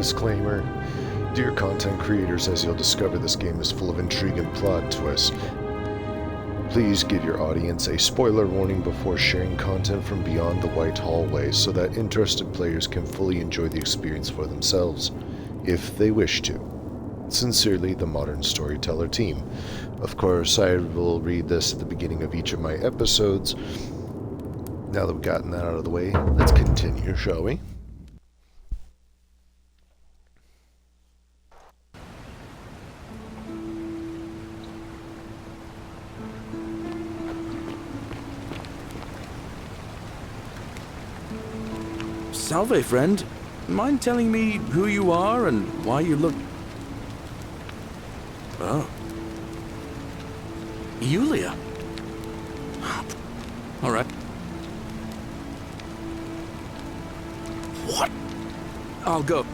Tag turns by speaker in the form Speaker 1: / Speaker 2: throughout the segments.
Speaker 1: Disclaimer. Dear content creators, as you'll discover, this game is full of intrigue and plot twists. Please give your audience a spoiler warning before sharing content from beyond the white hallway so that interested players can fully enjoy the experience for themselves, if they wish to. Sincerely, the Modern Storyteller team. Of course, I will read this at the beginning of each of my episodes. Now that we've gotten that out of the way, let's continue, shall we?
Speaker 2: Salve, friend. Mind telling me who you are and why you look... Oh. Yulia. All right. What? I'll go.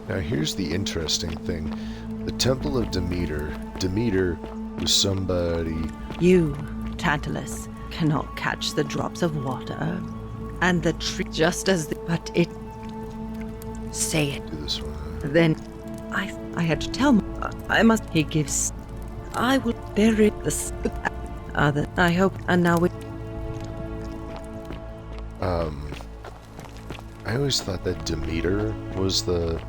Speaker 1: Now here's the interesting thing. The Temple of Demeter. Demeter was somebody...
Speaker 3: You, Tantalus, cannot catch the drops of water, and the tree just as the... But it... Say it.
Speaker 1: Do this one.
Speaker 3: Then, I had to tell I must... He gives... I will bury the... Other... I hope, and now we...
Speaker 1: I always thought that Demeter was the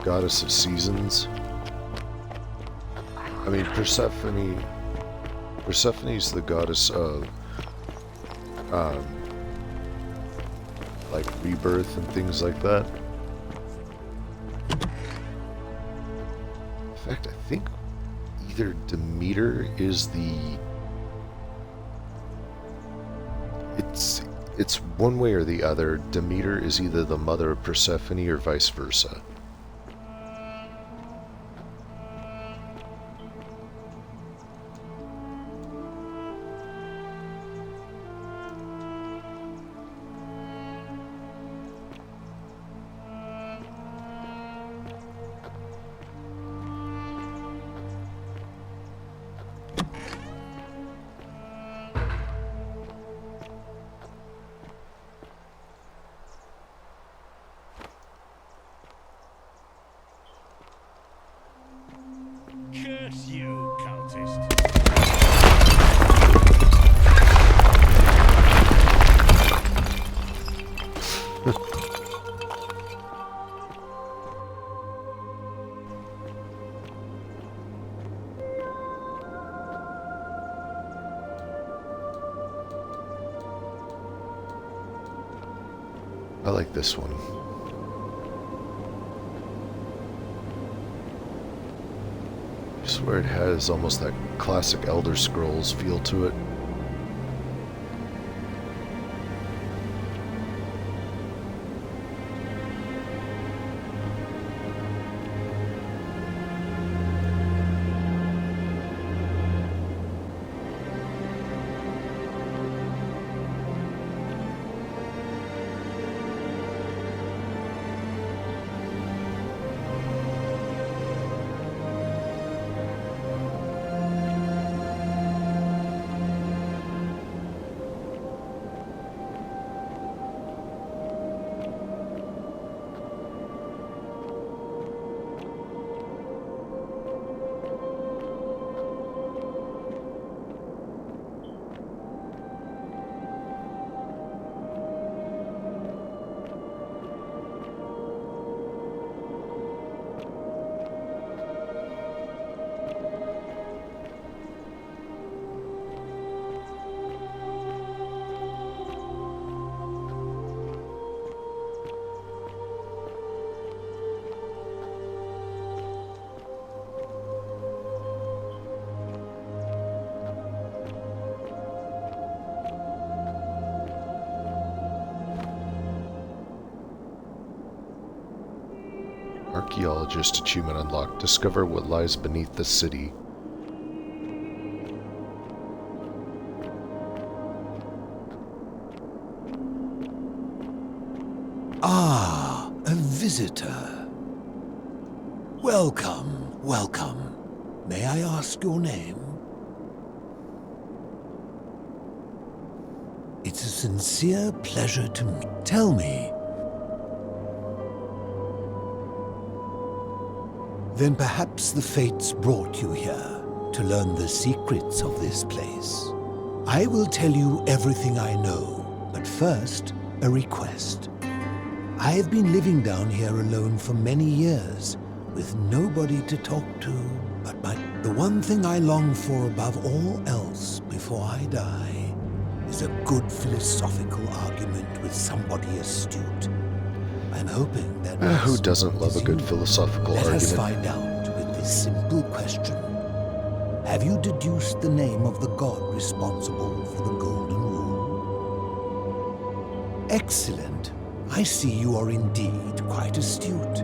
Speaker 1: goddess of seasons. I mean, Persephone's the goddess of, like rebirth and things like that. In fact, I think either Demeter is the... It's one way or the other. Demeter is either the mother of Persephone or vice versa.
Speaker 4: Curse you, cultist.
Speaker 1: I like this one. Just where it has almost that classic Elder Scrolls feel to it. Archaeologist achievement unlocked. Discover what lies beneath the city.
Speaker 5: Ah, a visitor. Welcome, welcome. May I ask your name? It's a sincere pleasure to meet. Tell me. Then perhaps the fates brought you here to learn the secrets of this place. I will tell you everything I know, but first, a request. I have been living down here alone for many years, with nobody to talk to but the one thing I long for above all else before I die is a good philosophical argument with somebody astute. I'm hoping that
Speaker 1: Who doesn't love a good philosophical
Speaker 5: Let
Speaker 1: argument?
Speaker 5: us find out with this simple question. Have you deduced the name of the god responsible for the Golden Rule? Excellent. I see you are indeed quite astute.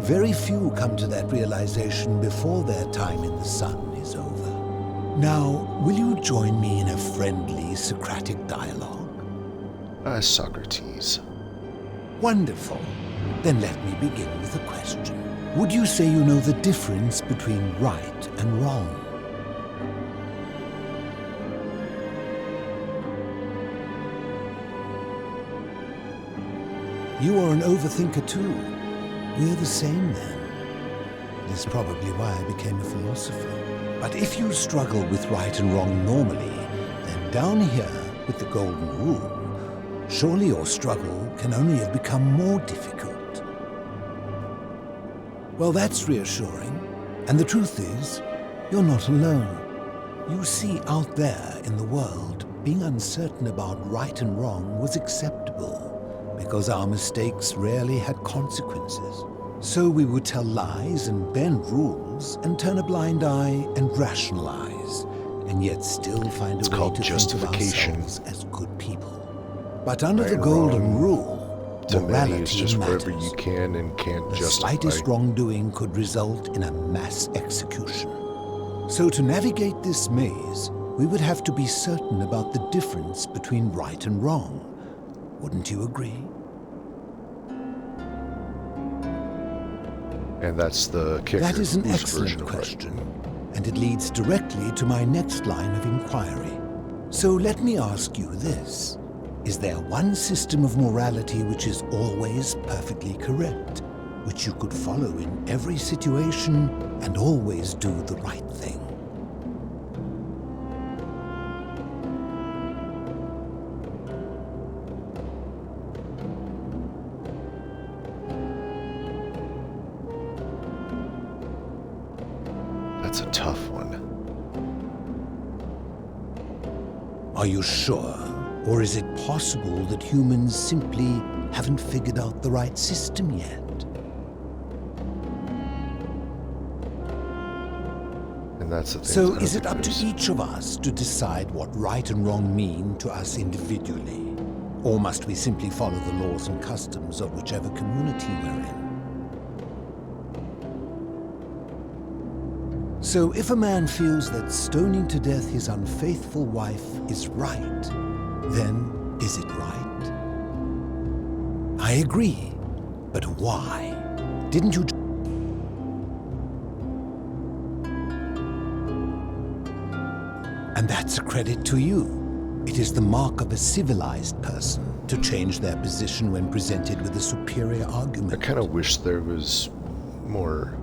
Speaker 5: Very few come to that realization before their time in the sun is over. Now, will you join me in a friendly Socratic dialogue?
Speaker 1: Socrates.
Speaker 5: Wonderful. Then let me begin with a question. Would you say you know the difference between right and wrong? You are an overthinker too. We're the same then. This is probably why I became a philosopher. But if you struggle with right and wrong normally, then down here with the Golden Rule, surely your struggle can only have become more difficult. Well, that's reassuring. And the truth is, you're not alone. You see, out there in the world, being uncertain about right and wrong was acceptable, because our mistakes rarely had consequences. So we would tell lies and bend rules and turn a blind eye and rationalize, and yet still find a way to think of ourselves as good people. But under the Golden Rule,
Speaker 1: to many,
Speaker 5: morality
Speaker 1: it's just
Speaker 5: matters.
Speaker 1: wherever you can and can't
Speaker 5: The
Speaker 1: justify.
Speaker 5: slightest wrongdoing could result in a mass execution. So to navigate this maze, we would have to be certain about the difference between right and wrong. Wouldn't you agree?
Speaker 1: And that's the kicker.
Speaker 5: That is an
Speaker 1: Whose
Speaker 5: excellent
Speaker 1: version of right?
Speaker 5: question, and it leads directly to my next line of inquiry. So let me ask you this. Is there one system of morality which is always perfectly correct, which you could follow in every situation and always do the right thing?
Speaker 1: That's a tough one.
Speaker 5: Are you sure? Or is it possible that humans simply haven't figured out the right system yet?
Speaker 1: And that's the thing.
Speaker 5: So is it up to each of us to decide what right and wrong mean to us individually? Or must we simply follow the laws and customs of whichever community we're in? So if a man feels that stoning to death his unfaithful wife is right, then is it right? I agree, but why? Didn't you... And that's a credit to you. It is the mark of a civilized person to change their position when presented with a superior argument.
Speaker 1: I kind of wish there was more.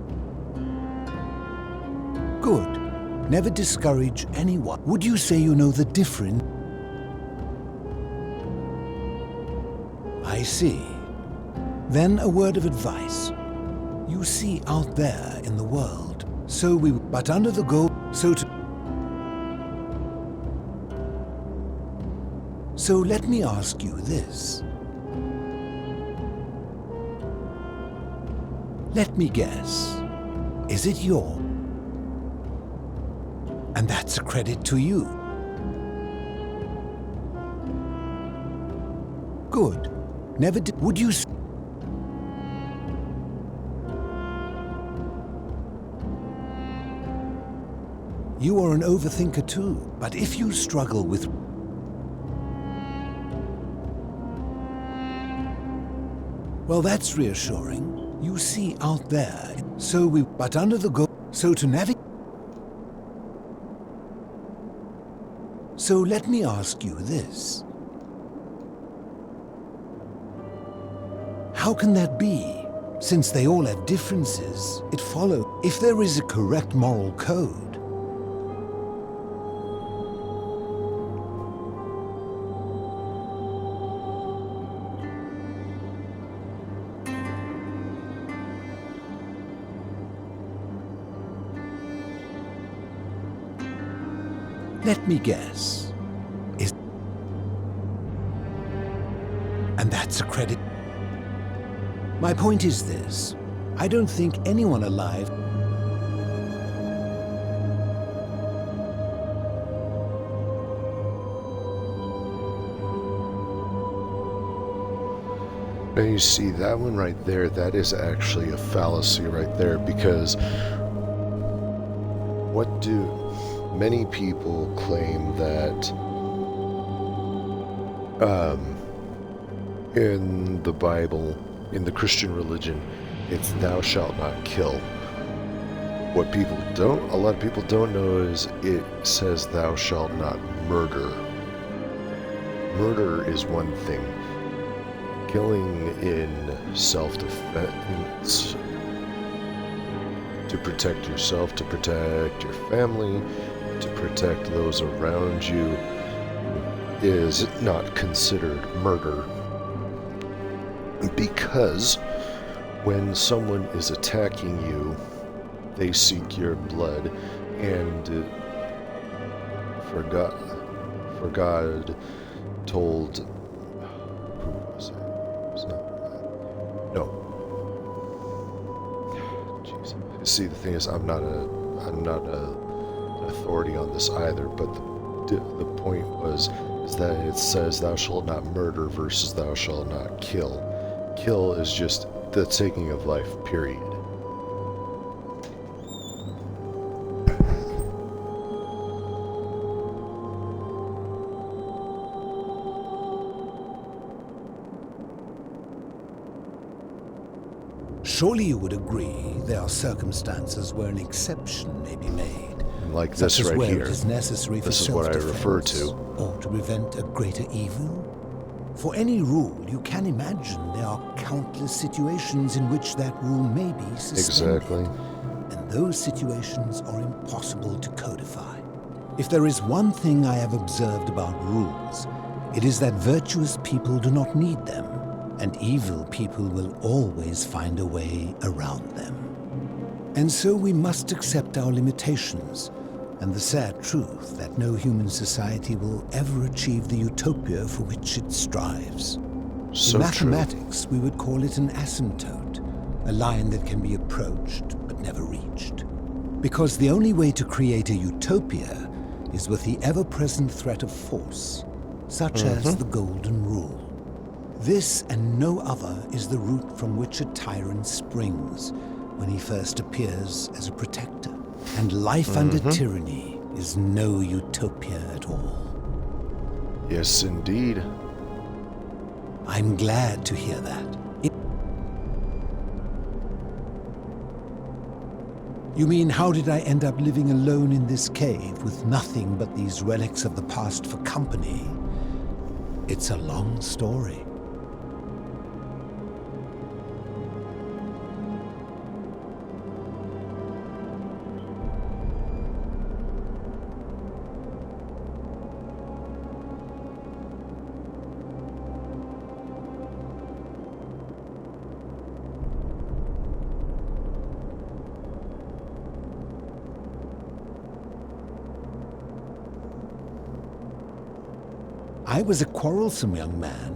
Speaker 5: Good. Never discourage anyone. Would you say you know the difference? I see. Then a word of advice. You see out there in the world, but under the goal, So let me ask you this. Let me guess. Is it your? And that's a credit to you. Good. Never did. Would you? You are an overthinker too, but if you struggle with... Well, that's reassuring. You see out there, but under the goal, so to navigate... So let me ask you this. How can that be? Since they all have differences, it follows if there is a correct moral code. Let me guess. And that's a credit. My point is this. I don't think anyone alive...
Speaker 1: Now you see, that one right there, that is actually a fallacy right there, because what do... Many people claim that in the Bible, in the Christian religion, it's thou shalt not kill. What a lot of people don't know is it says thou shalt not murder. Murder is one thing. Killing in self-defense, to protect yourself, to protect your family, to protect those around you, is not considered murder. Because when someone is attacking you, they seek your blood, and for God told... Who was it? It was not... No. Jeez. See, the thing is, I'm not a authority on this either, but the point is that it says thou shalt not murder versus thou shalt not kill. Kill is just the taking of life, period.
Speaker 5: Surely you would agree there are circumstances where an exception may be made.
Speaker 1: Like this right
Speaker 5: where
Speaker 1: here.
Speaker 5: It is necessary for
Speaker 1: this is what I refer to.
Speaker 5: Or to prevent a greater evil. For any rule, you can imagine there are countless situations in which that rule may be suspended.
Speaker 1: Exactly.
Speaker 5: And those situations are impossible to codify. If there is one thing I have observed about rules, it is that virtuous people do not need them, and evil people will always find a way around them. And so we must accept our limitations, and the sad truth that no human society will ever achieve the utopia for which it strives.
Speaker 1: So
Speaker 5: In mathematics, we would call it an asymptote, a line that can be approached but never reached. Because the only way to create a utopia is with the ever-present threat of force, such as the Golden Rule. This and no other is the root from which a tyrant springs when he first appears as a protector. And life under tyranny is no utopia at all.
Speaker 1: Yes, indeed.
Speaker 5: I'm glad to hear that. You mean, how did I end up living alone in this cave with nothing but these relics of the past for company? It's a long story. I was a quarrelsome young man.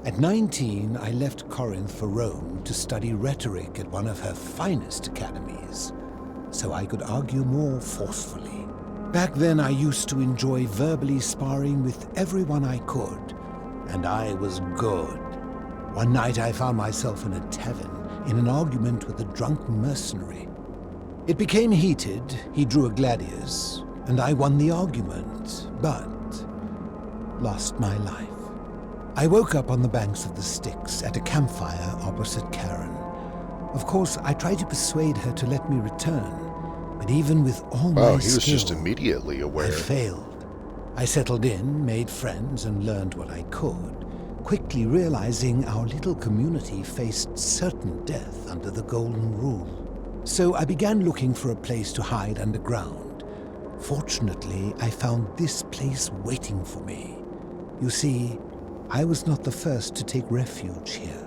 Speaker 5: At 19, I left Corinth for Rome to study rhetoric at one of her finest academies, so I could argue more forcefully. Back then, I used to enjoy verbally sparring with everyone I could, and I was good. One night, I found myself in a tavern in an argument with a drunk mercenary. It became heated, he drew a gladius, and I won the argument, but lost my life. I woke up on the banks of the Styx at a campfire opposite Karen. Of course, I tried to persuade her to let me return, but even with all my
Speaker 1: Wow, he was
Speaker 5: skill,
Speaker 1: just immediately aware.
Speaker 5: I failed. I settled in, made friends, and learned what I could, quickly realizing our little community faced certain death under the Golden Rule. So I began looking for a place to hide underground. Fortunately, I found this place waiting for me. You see, I was not the first to take refuge here.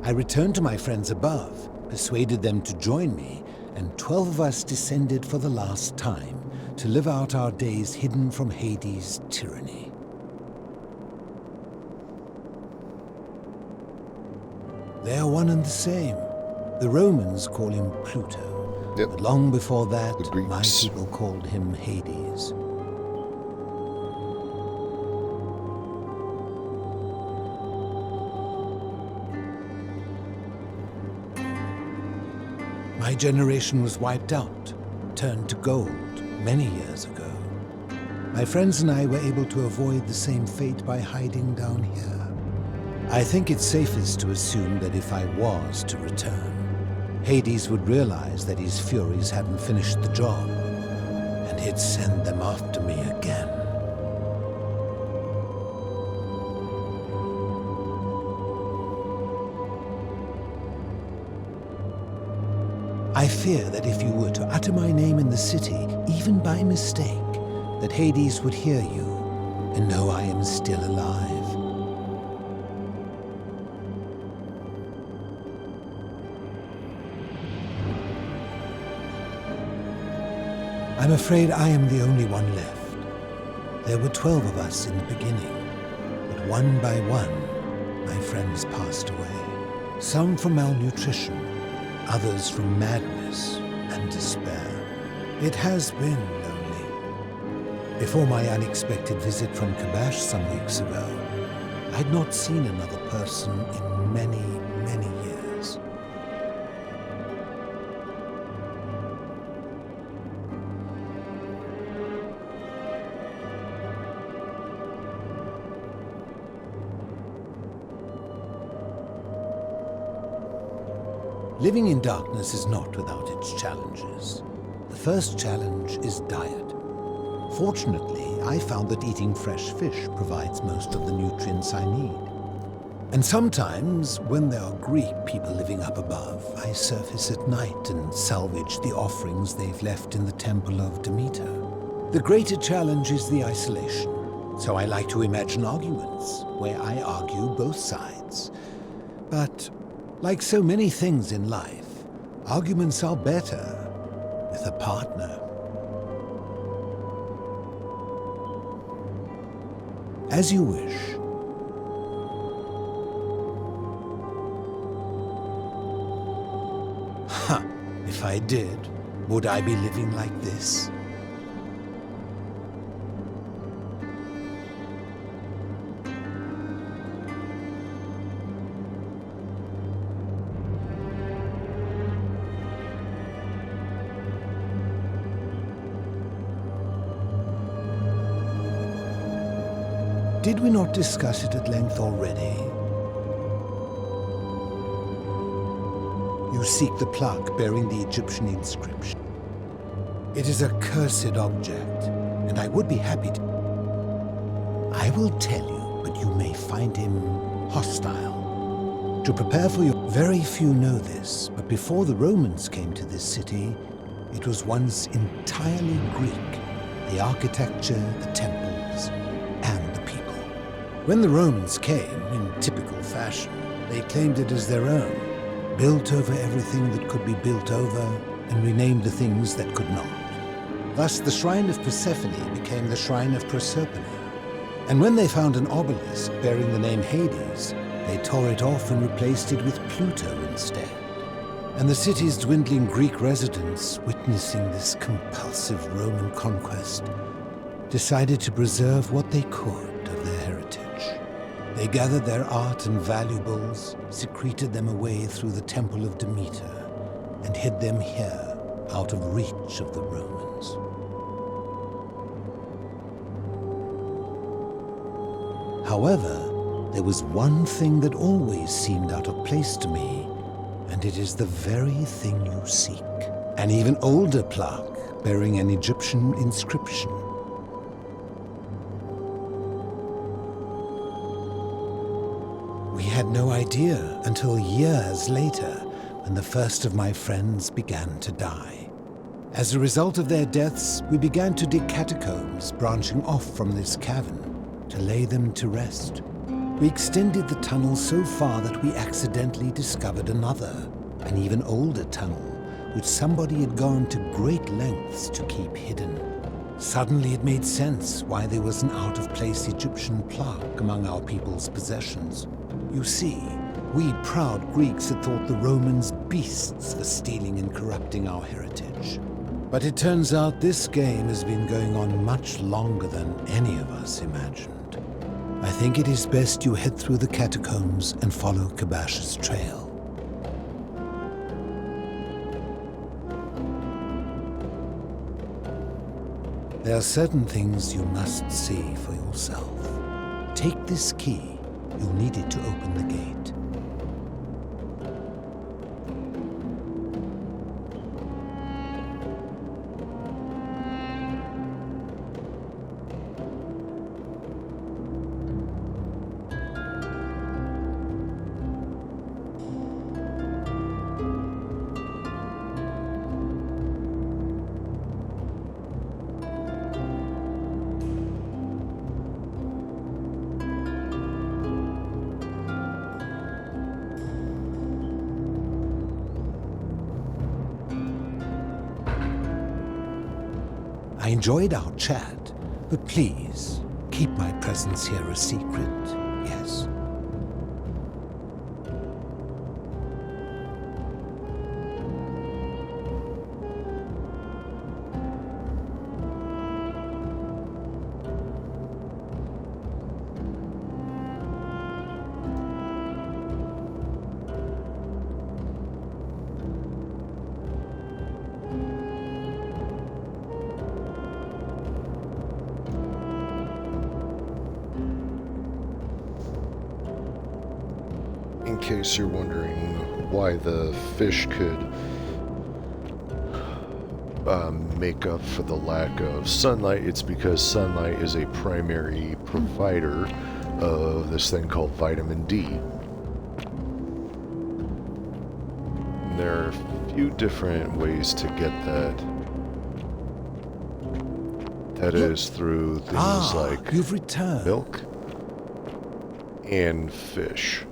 Speaker 5: I returned to my friends above, persuaded them to join me, and 12 of us descended for the last time to live out our days hidden from Hades' tyranny. They are one and the same. The Romans call him Pluto,
Speaker 1: Yep.
Speaker 5: but long before that,
Speaker 1: The Greeks.
Speaker 5: my people called him Hades. My generation was wiped out, turned to gold, many years ago. My friends and I were able to avoid the same fate by hiding down here. I think it's safest to assume that if I was to return, Hades would realize that his furies hadn't finished the job, and he'd send them after me again. I fear that if you were to utter my name in the city, even by mistake, that Hades would hear you and know I am still alive. I'm afraid I am the only one left. There were 12 of us in the beginning, but one by one, my friends passed away. Some from malnutrition, others from madness and despair. It has been lonely. Before my unexpected visit from Kabash some weeks ago, I'd not seen another person in many, many years. Living in darkness is not without its challenges. The first challenge is diet. Fortunately, I found that eating fresh fish provides most of the nutrients I need. And sometimes, when there are Greek people living up above, I surface at night and salvage the offerings they've left in the temple of Demeter. The greater challenge is the isolation, so I like to imagine arguments, where I argue both sides. But like so many things in life, arguments are better with a partner. As you wish. Ha! If I did, would I be living like this? Did we not discuss it at length already? You seek the plaque bearing the Egyptian inscription. It is a cursed object, and I would be happy to. I will tell you, but you may find him hostile. To prepare for your... Very few know this, but before the Romans came to this city, it was once entirely Greek. The architecture, the temples, and the people. When the Romans came, in typical fashion, they claimed it as their own, built over everything that could be built over, and renamed the things that could not. Thus, the shrine of Persephone became the shrine of Proserpine. And when they found an obelisk bearing the name Hades, they tore it off and replaced it with Pluto instead. And the city's dwindling Greek residents, witnessing this compulsive Roman conquest, decided to preserve what they could of their heritage. They gathered their art and valuables, secreted them away through the temple of Demeter, and hid them here, out of reach of the Romans. However, there was one thing that always seemed out of place to me, and it is the very thing you seek. An even older plaque bearing an Egyptian inscription. We had no idea until years later when the first of my friends began to die. As a result of their deaths, we began to dig catacombs branching off from this cavern to lay them to rest. We extended the tunnel so far that we accidentally discovered another, an even older tunnel, which somebody had gone to great lengths to keep hidden. Suddenly it made sense why there was an out-of-place Egyptian plaque among our people's possessions. You see, we proud Greeks had thought the Romans beasts for stealing and corrupting our heritage. But it turns out this game has been going on much longer than any of us imagined. I think it is best you head through the catacombs and follow Kabash's trail. There are certain things you must see for yourself. Take this key. You'll need it to open the gate. I enjoyed our chat, but please, keep my presence here a secret, yes?
Speaker 1: In case you're wondering why the fish could make up for the lack of sunlight, it's because sunlight is a primary provider of this thing called vitamin D. And there are a few different ways to get that. That is through things like
Speaker 5: you've returned.
Speaker 1: milk and fish.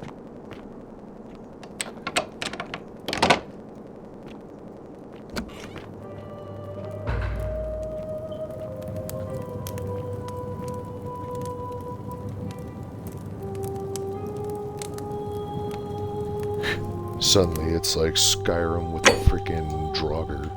Speaker 1: Suddenly, it's like Skyrim with a freaking Draugr.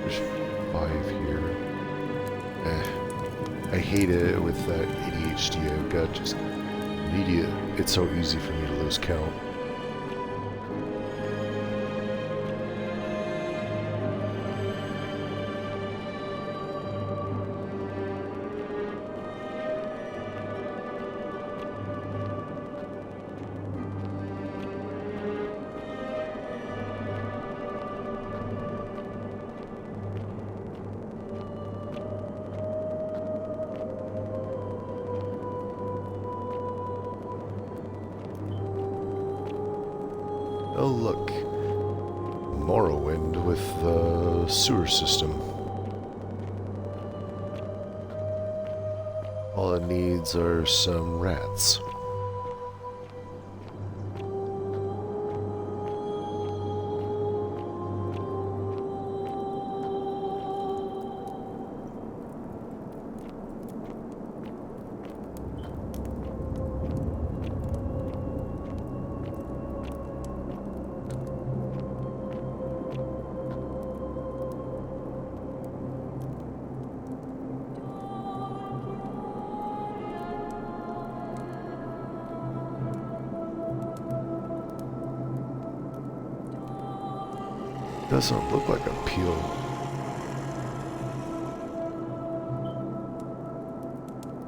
Speaker 1: There's 5 here. I hate it with that ADHD I've got. Just immediate. It's so easy for me to lose count. Oh, look. Morrowind with the sewer system. All it needs are some rats. Doesn't look like a peeled.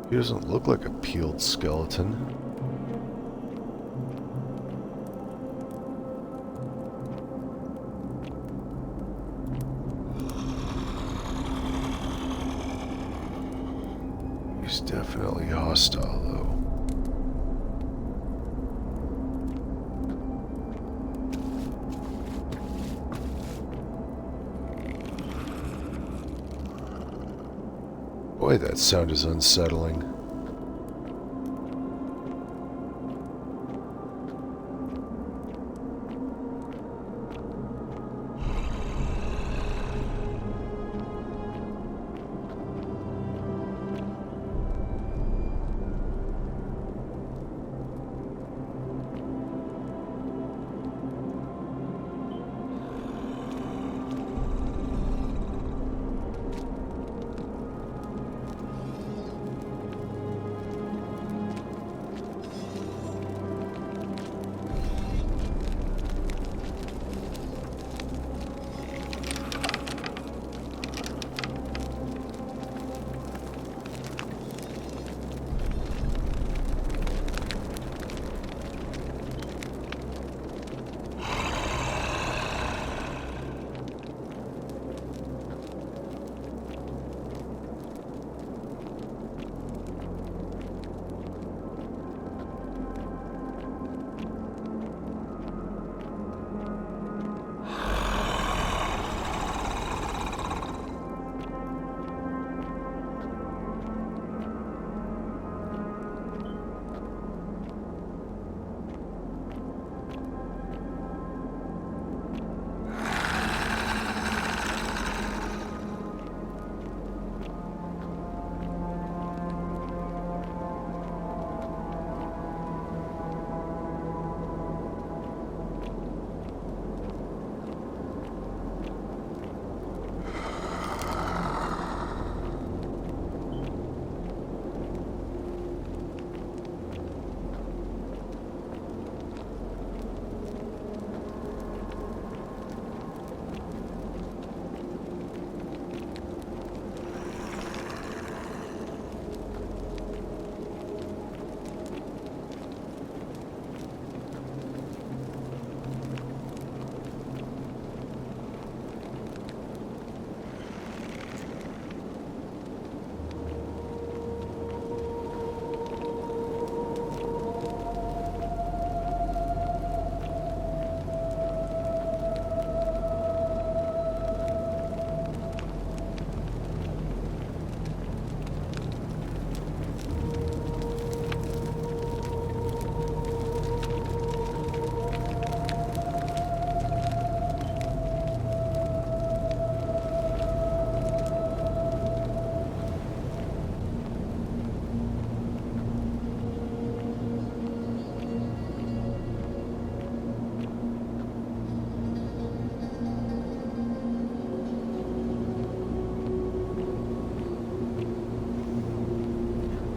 Speaker 1: He doesn't look like a peeled skeleton. He's definitely hostile, though. Boy, that sound is unsettling.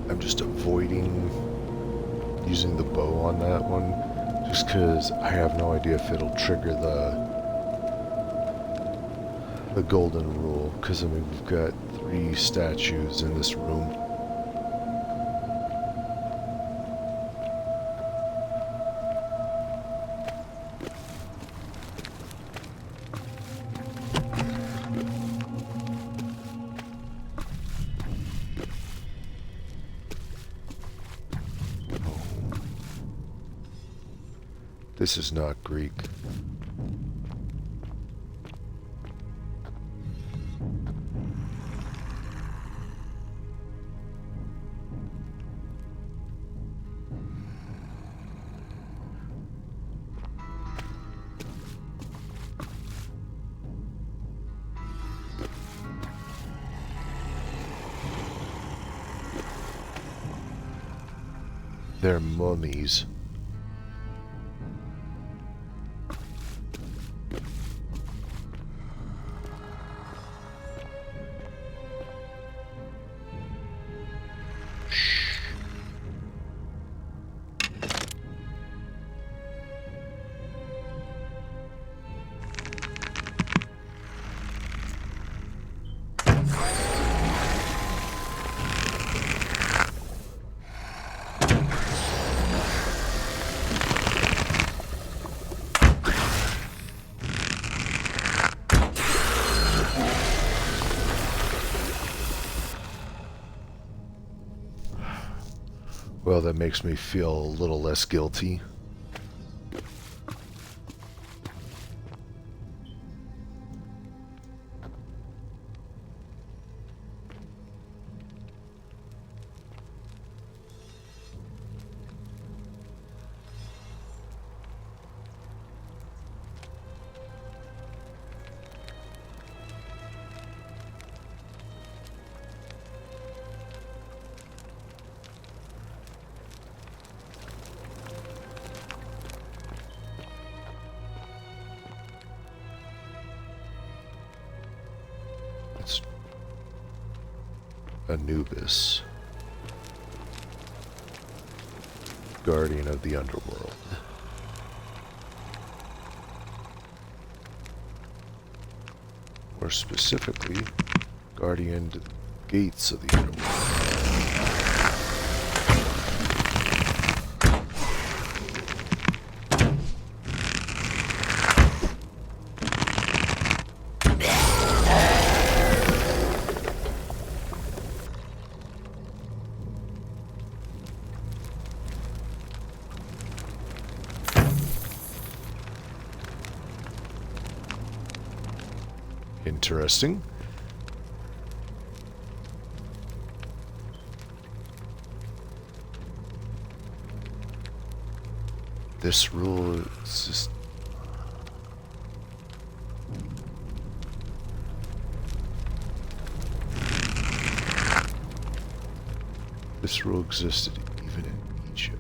Speaker 1: I'm just avoiding using the bow on that one, just because I have no idea if it'll trigger the golden rule, because I mean we've got 3 statues in this room. This is not Greek. They're mummies. Well, that makes me feel a little less guilty. It's Anubis, guardian of the underworld. More specifically, guardian to the gates of the underworld. Interesting. This rule is just... This rule existed even in Egypt.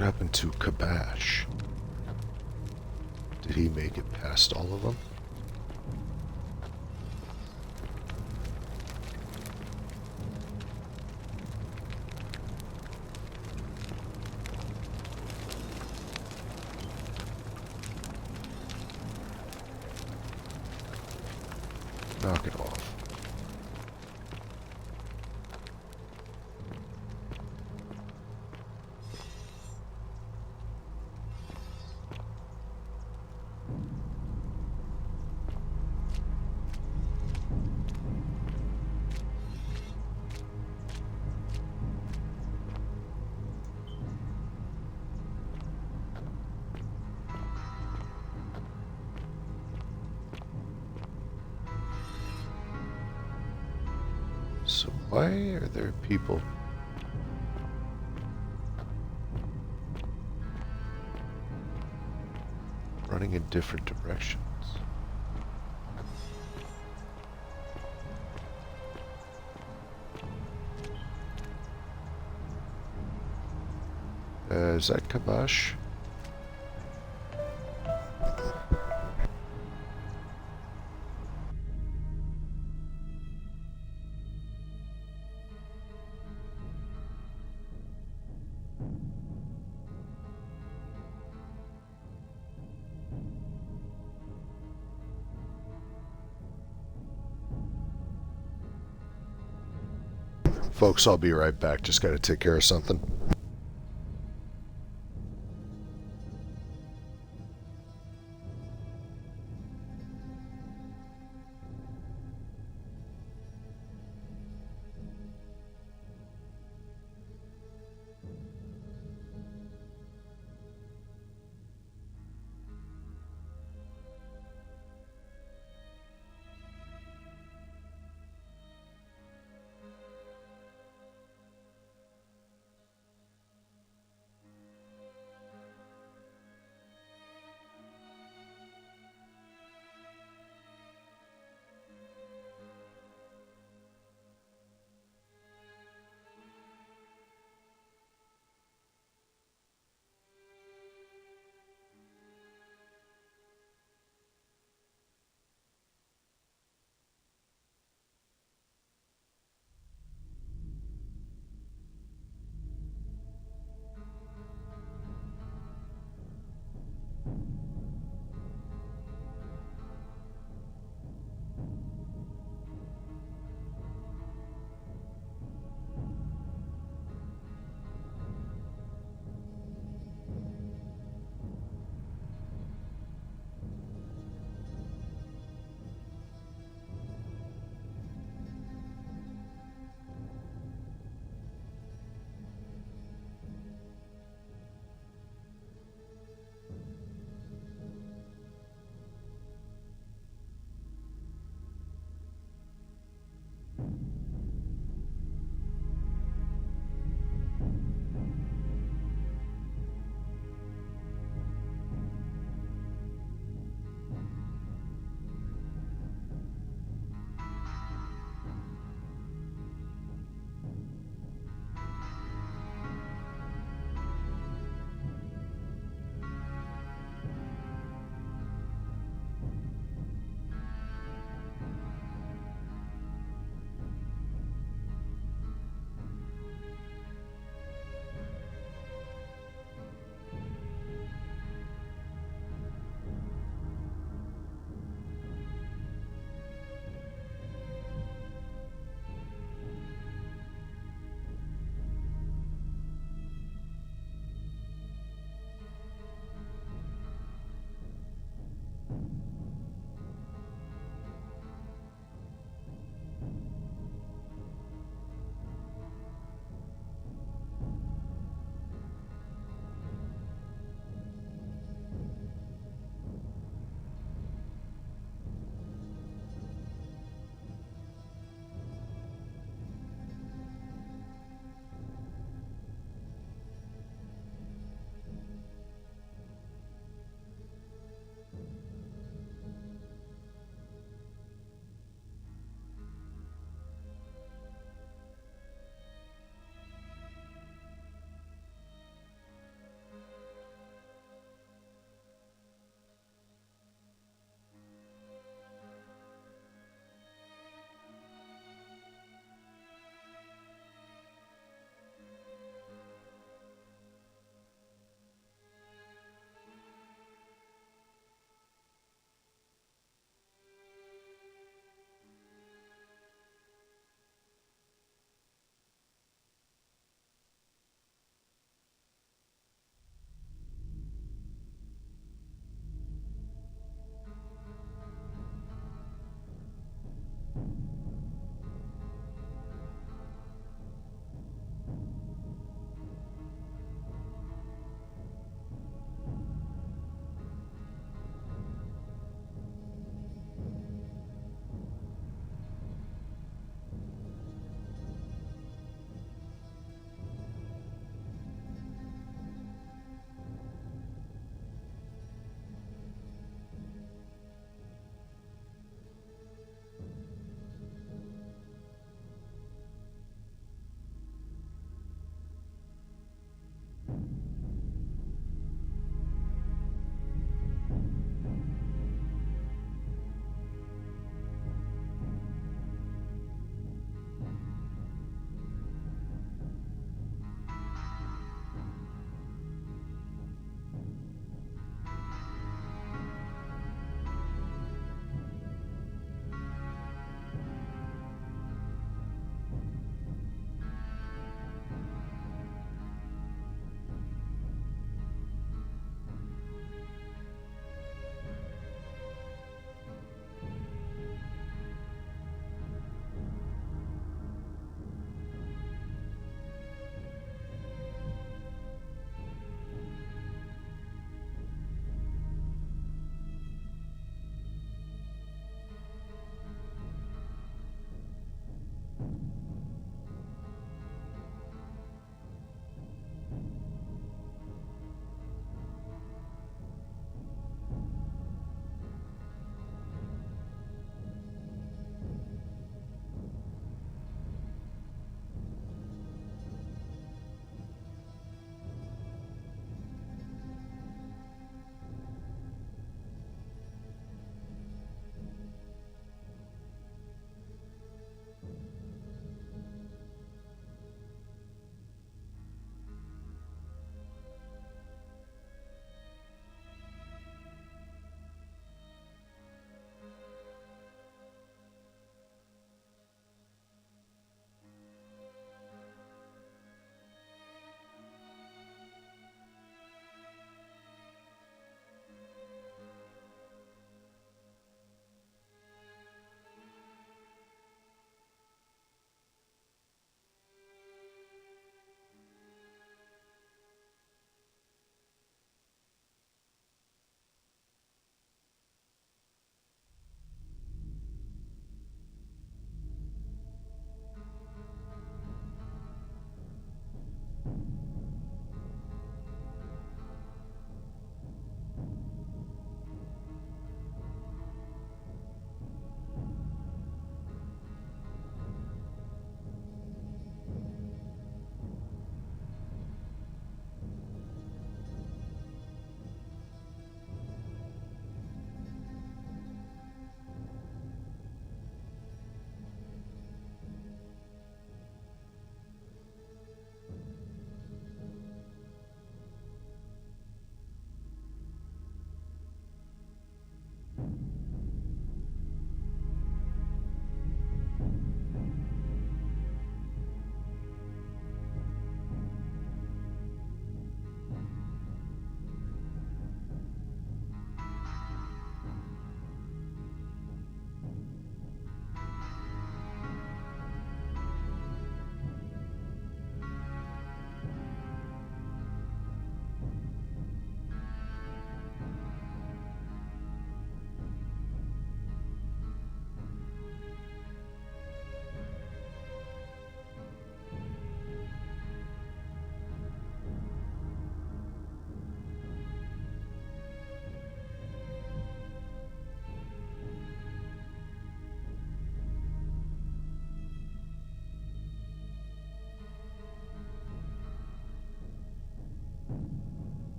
Speaker 1: What happened to Kabash? Did he make it past all of them? Knock it off. So why are there people running in different directions? Is that Kabash? Folks, I'll be right back. Just gotta take care of something.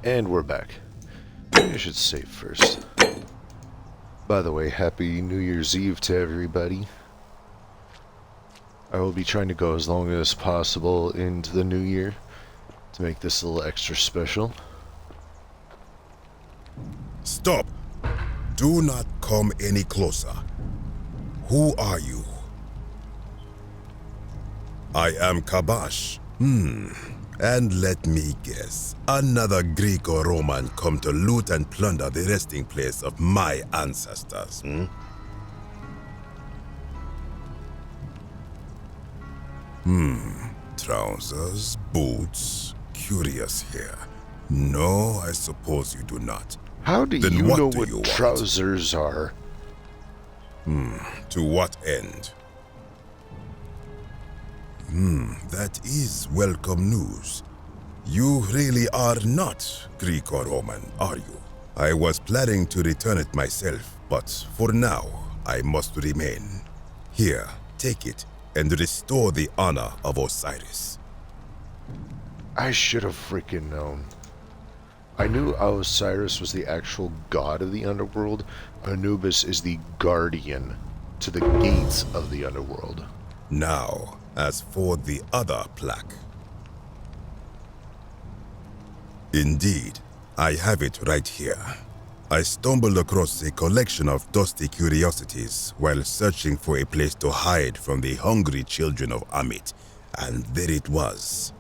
Speaker 1: And we're back. Maybe I should save first. By the way, Happy New Year's Eve to everybody. I will be trying to go as long as possible into the new year to make this a little extra special.
Speaker 6: Stop! Do not come any closer. Who are you? I am Kabash. And let me guess, another Greek or Roman come to loot and plunder the resting place of my ancestors, Trousers, boots, curious here. No, I suppose you do not.
Speaker 1: How do
Speaker 6: Then
Speaker 1: you
Speaker 6: what
Speaker 1: know
Speaker 6: do
Speaker 1: what
Speaker 6: you want?
Speaker 1: trousers are?
Speaker 6: To what end? That is welcome news. You really are not Greek or Roman, are you? I was planning to return it myself, but for now, I must remain. Here, take it and restore the honor of Osiris.
Speaker 1: I should have freaking known. I knew Osiris was the actual god of the underworld. Anubis is the guardian to the gates of the underworld.
Speaker 6: Now, as for the other plaque. Indeed, I have it right here. I stumbled across a collection of dusty curiosities while searching for a place to hide from the hungry children of Amit, and there it was.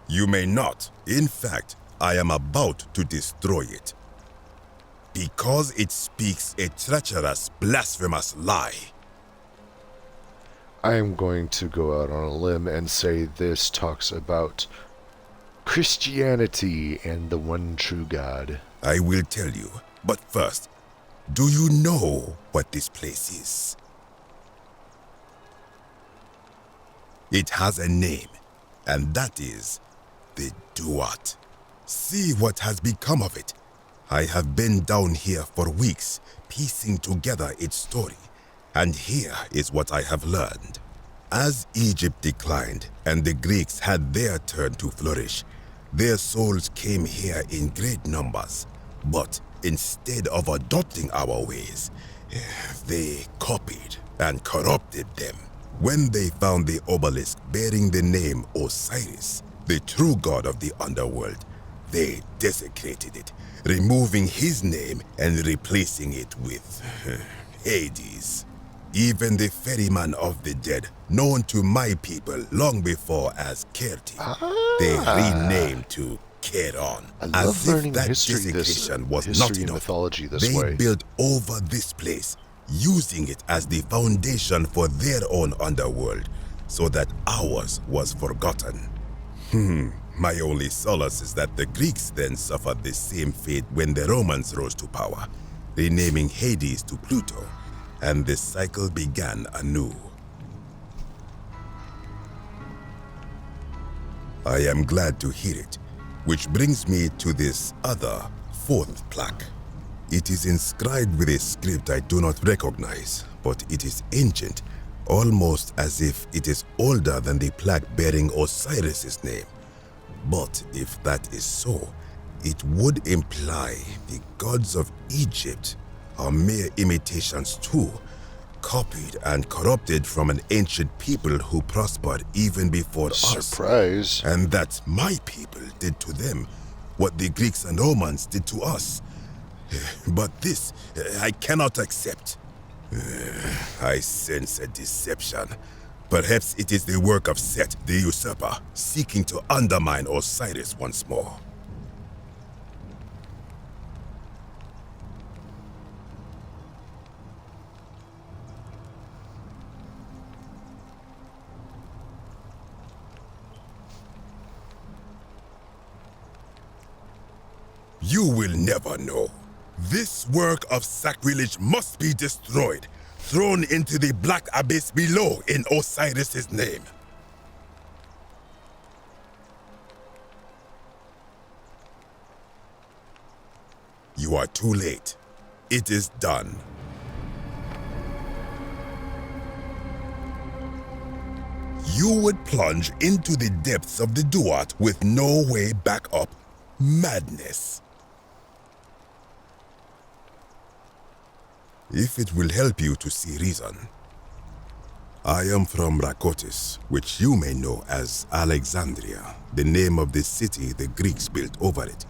Speaker 6: You may not. In fact, I am about to destroy it. Because it speaks a treacherous, blasphemous lie.
Speaker 1: I am going to go out on a limb and say this talks about Christianity and the one true God.
Speaker 6: I will tell you, but first, do you know what this place is? It has a name, and that is the Duat. See what has become of it. I have been down here for weeks, piecing together its story, and here is what I have learned. As Egypt declined and the Greeks had their turn to flourish, their souls came here in great numbers. But instead of adopting our ways, they copied and corrupted them. When they found the obelisk bearing the name Osiris, the true god of the underworld, they desecrated it, removing his name and replacing it with Hades. Even the ferryman of the dead, known to my people long before as Kerti, they renamed to Keron.
Speaker 1: I love
Speaker 6: As if
Speaker 1: learning
Speaker 6: that
Speaker 1: history
Speaker 6: desecration was
Speaker 1: history
Speaker 6: not
Speaker 1: and
Speaker 6: enough,
Speaker 1: mythology this
Speaker 6: they
Speaker 1: way.
Speaker 6: built over this place, using it as the foundation for their own underworld, so that ours was forgotten. My only solace is that the Greeks then suffered the same fate when the Romans rose to power, renaming Hades to Pluto, and the cycle began anew. I am glad to hear it, which brings me to this other, fourth plaque. It is inscribed with a script I do not recognize, but it is ancient, almost as if it is older than the plaque bearing Osiris's name. But if that is so, it would imply the gods of Egypt are mere imitations too, copied and corrupted from an ancient people who prospered even before us.
Speaker 1: Surprise.
Speaker 6: And that my people did to them what the Greeks and Romans did to us. But this, I cannot accept. I sense a deception. Perhaps it is the work of Set, the usurper, seeking to undermine Osiris once more. You will never know. This work of sacrilege must be destroyed, thrown into the black abyss below in Osiris's name. You are too late. It is done. You would plunge into the depths of the Duat with no way back up. Madness. If it will help you to see reason, I am from Rakotis, which you may know as Alexandria, the name of the city the Greeks built over it.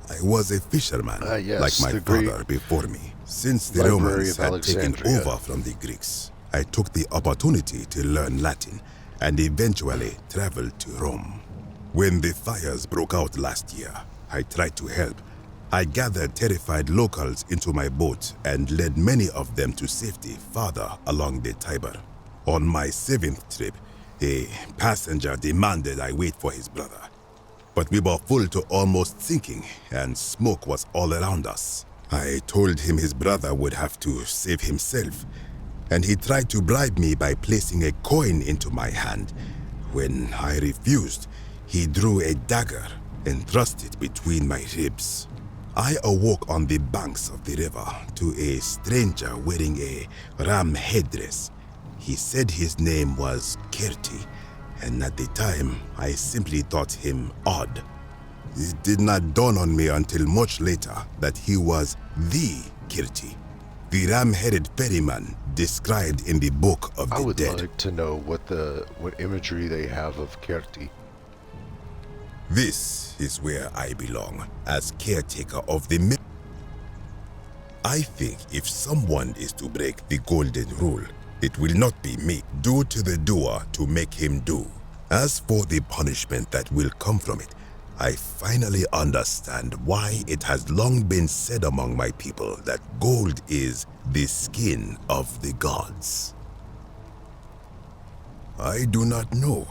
Speaker 6: I was a fisherman,
Speaker 1: Yes,
Speaker 6: like my
Speaker 1: the great
Speaker 6: father before me. Since the
Speaker 1: Library
Speaker 6: Romans
Speaker 1: of
Speaker 6: had taken
Speaker 1: Alexandria.
Speaker 6: over from the Greeks, I took the opportunity to learn Latin and eventually traveled to Rome. When the fires broke out last year, I tried to help. I gathered terrified locals into my boat and led many of them to safety farther along the Tiber. On my 7th trip, a passenger demanded I wait for his brother. But we were full to almost sinking, and smoke was all around us. I told him his brother would have to save himself, and he tried to bribe me by placing a coin into my hand. When I refused, he drew a dagger and thrust it between my ribs. I awoke on the banks of the river to a stranger wearing a ram headdress. He said his name was Kirti, and at the time, I simply thought him odd. It did not dawn on me until much later that he was the Kirti, the ram-headed ferryman described in the Book of
Speaker 1: I
Speaker 6: the
Speaker 1: would
Speaker 6: Dead.
Speaker 1: like to know what imagery they have of Kerti.
Speaker 6: This is where I belong, as caretaker of the myth. I think if someone is to break the golden rule, it will not be me. Do to the doer to make him do. As for the punishment that will come from it, I finally understand why it has long been said among my people that gold is the skin of the gods. I do not know.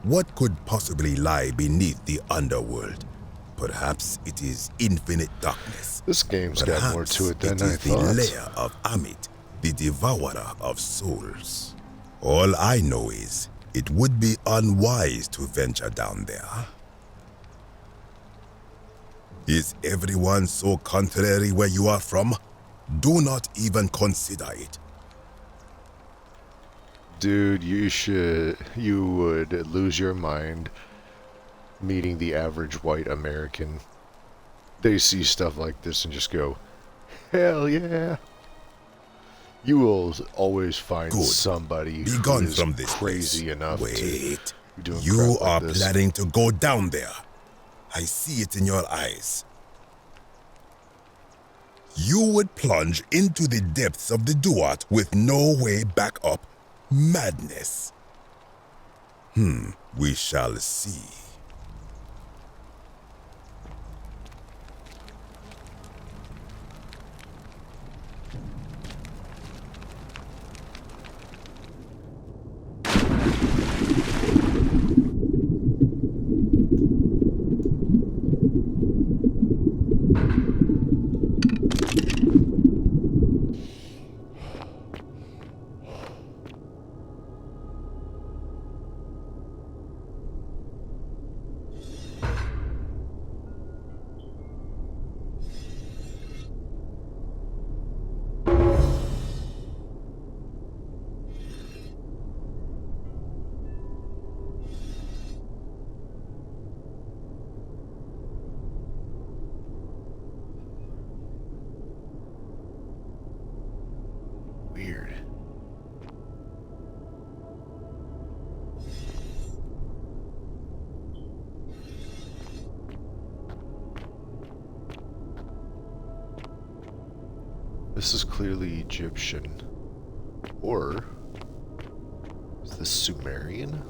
Speaker 6: What could possibly lie beneath the underworld? Perhaps it is infinite darkness.
Speaker 1: This game's got more to it than
Speaker 6: it
Speaker 1: I
Speaker 6: is the
Speaker 1: thought.
Speaker 6: lair of Amit, the devourer of souls. All I know is it would be unwise to venture down there. Is everyone so contrary where you are from? Do not even consider it.
Speaker 1: Dude, you would lose your mind meeting the average white American. They see stuff like this and just go, hell yeah. You will always find
Speaker 6: Good.
Speaker 1: somebody
Speaker 6: Be
Speaker 1: who
Speaker 6: gone
Speaker 1: is
Speaker 6: from this
Speaker 1: crazy
Speaker 6: place.
Speaker 1: enough
Speaker 6: Wait,
Speaker 1: to be doing
Speaker 6: you
Speaker 1: crap like
Speaker 6: are
Speaker 1: this.
Speaker 6: planning to go down there. I see it in your eyes. You would plunge into the depths of the Duat with no way back up. Madness. We shall see.
Speaker 1: Weird. This is clearly Egyptian. Or is this Sumerian?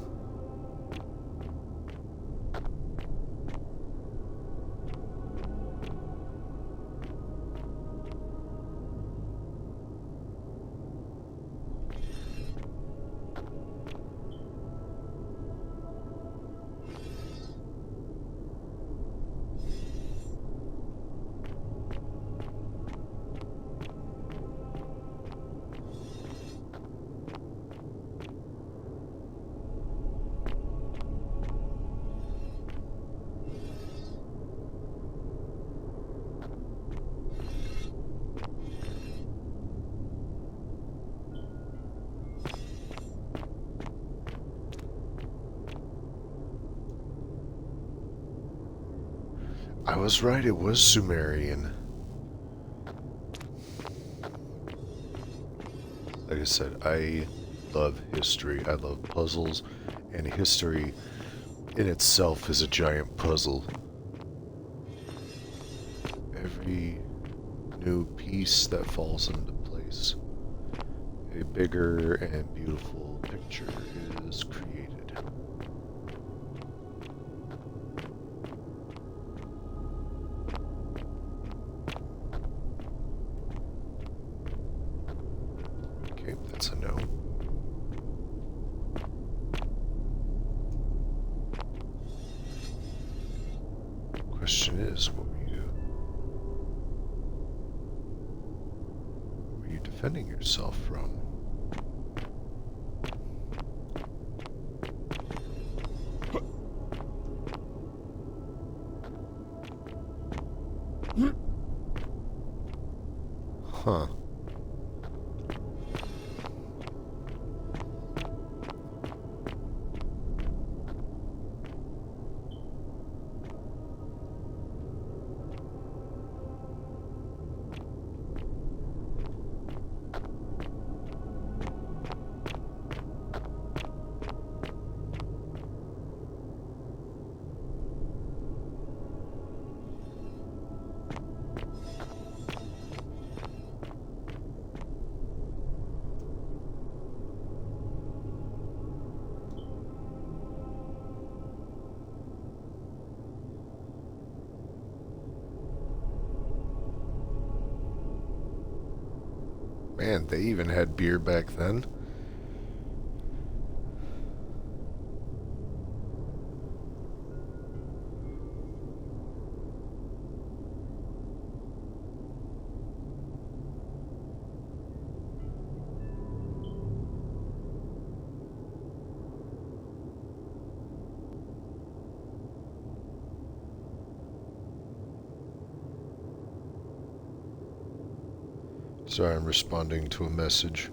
Speaker 1: I was right, it was Sumerian. Like I said, I love history. I love puzzles, and history in itself is a giant puzzle. Every new piece that falls into place, a bigger and beautiful picture is created. Okay, that's a no. Question is, what were you defending yourself from? Huh. Man, they even had beer back then. Sorry, I'm responding to a message.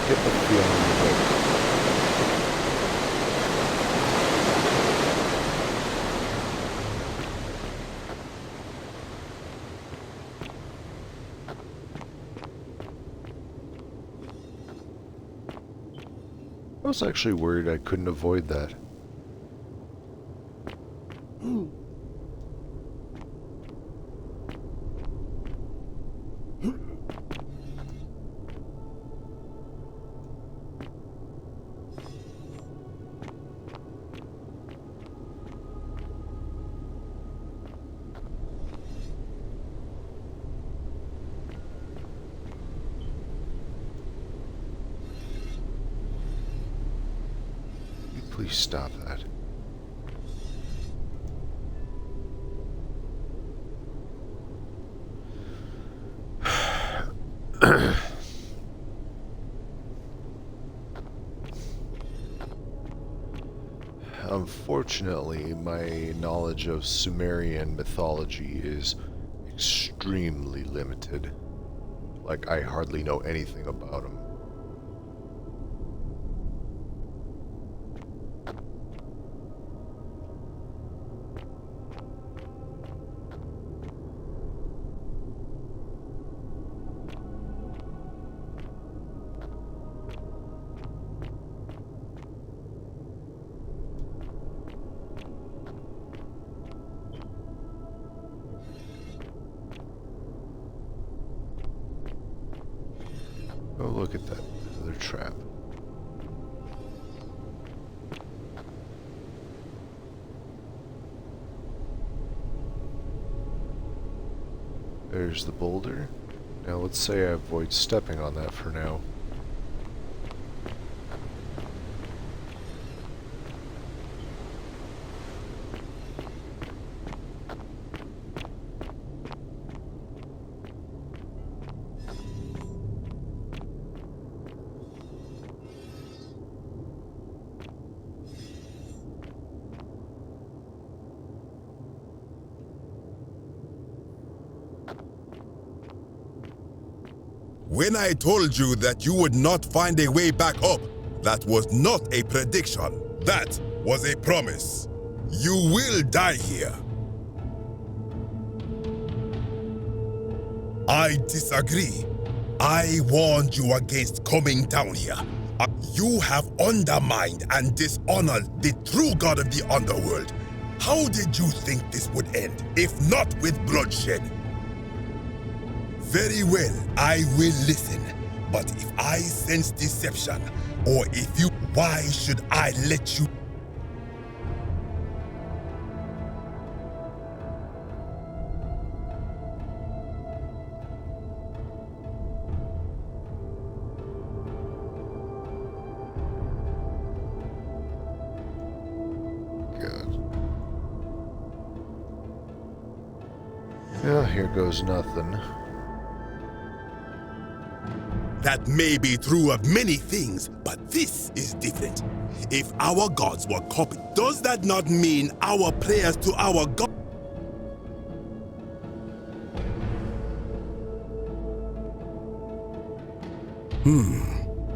Speaker 1: Get the feeling that I was actually worried I couldn't avoid that. Please stop that. Unfortunately, my knowledge of Sumerian mythology is extremely limited. Like, I hardly know anything about them. Oh, look at that. Another trap. There's the boulder. Now let's say I avoid stepping on that for now.
Speaker 6: When I told you that you would not find a way back up, that was not a prediction. That was a promise. You will die here. I disagree. I warned you against coming down here. You have undermined and dishonored the true god of the underworld. How did you think this would end, if not with bloodshed? Very well, I will listen. But if I sense deception, or if you, why should I let you?
Speaker 1: God. Yeah, here goes nothing.
Speaker 6: That may be true of many things, but this is different. If our gods were copied, does that not mean our prayers to our God?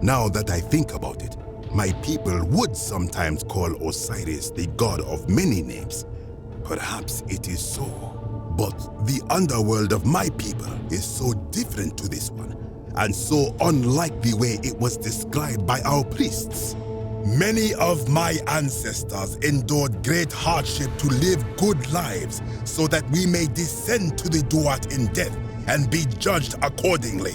Speaker 6: Now that I think about it, my people would sometimes call Osiris the god of many names. Perhaps it is so. But the underworld of my people is so different to this one, and so unlike the way it was described by our priests. Many of my ancestors endured great hardship to live good lives so that we may descend to the Duat in death and be judged accordingly.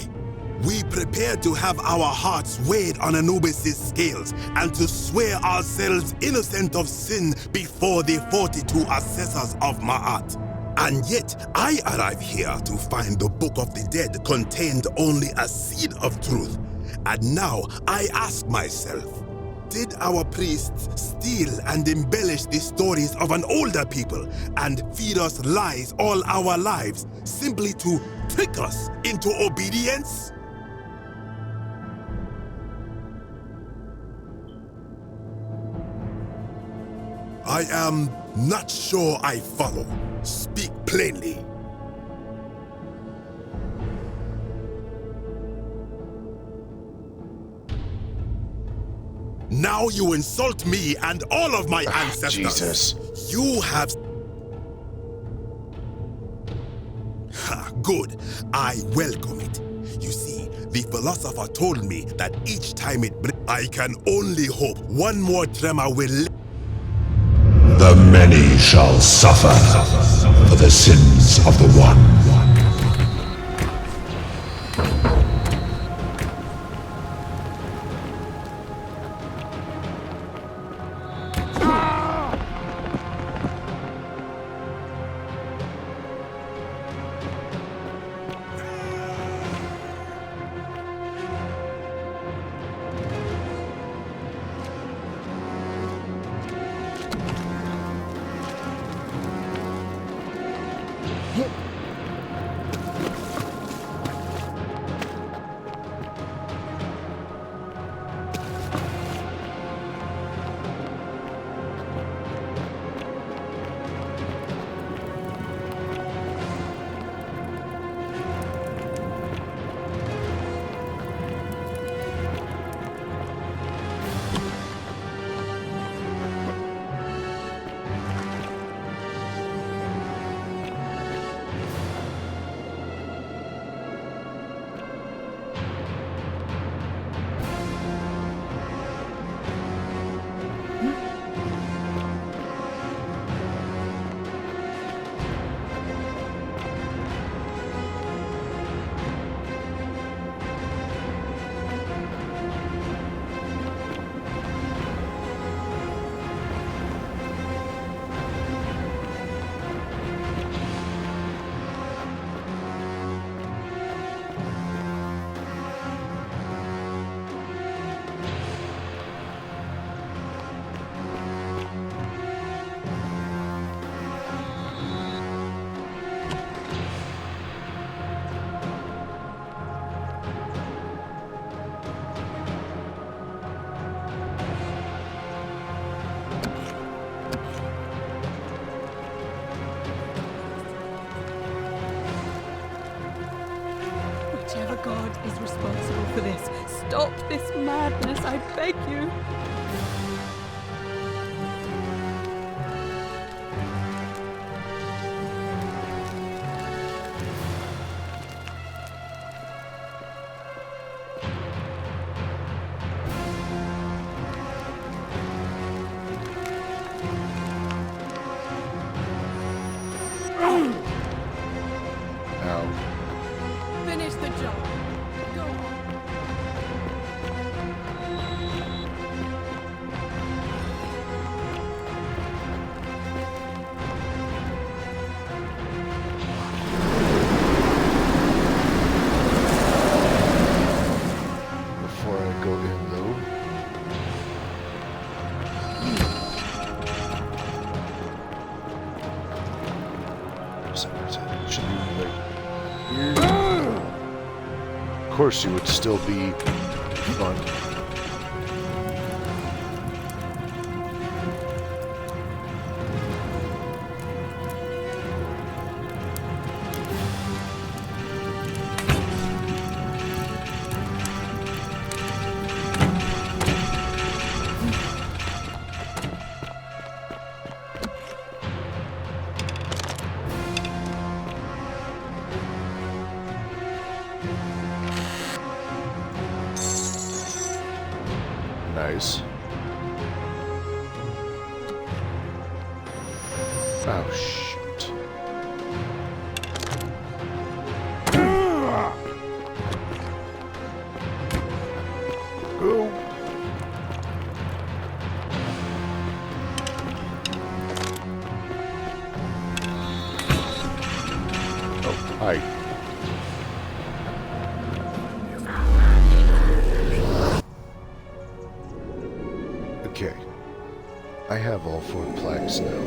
Speaker 6: We prepare to have our hearts weighed on Anubis' scales and to swear ourselves innocent of sin before the 42 assessors of Ma'at. And yet, I arrive here to find the Book of the Dead contained only a seed of truth. And now I ask myself, did our priests steal and embellish the stories of an older people and feed us lies all our lives simply to trick us into obedience? I am not sure I follow. Speak plainly. Now you insult me and all of my ancestors.
Speaker 1: Jesus.
Speaker 6: You have... Good. I welcome it. You see, the philosopher told me that each time I can only hope one more tremor will...
Speaker 5: The many shall suffer for the sins of the one.
Speaker 7: god is responsible for this. Stop this madness, I beg you.
Speaker 1: Ow.
Speaker 7: Finish the job. Go on.
Speaker 1: Before I go in, though, should be like here. Of course, you would still be fun. Nice. Oh, shoot. Go. Oh, hi. Okay. I have all 4 plaques now.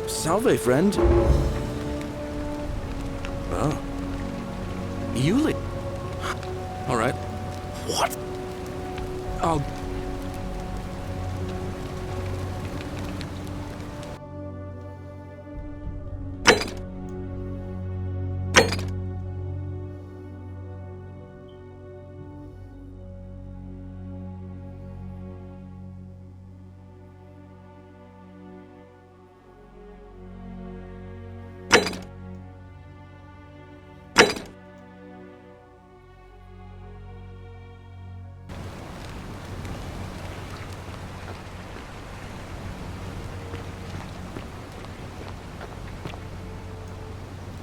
Speaker 2: Salve, friend. Oh. Yuli. All right. What? I'll...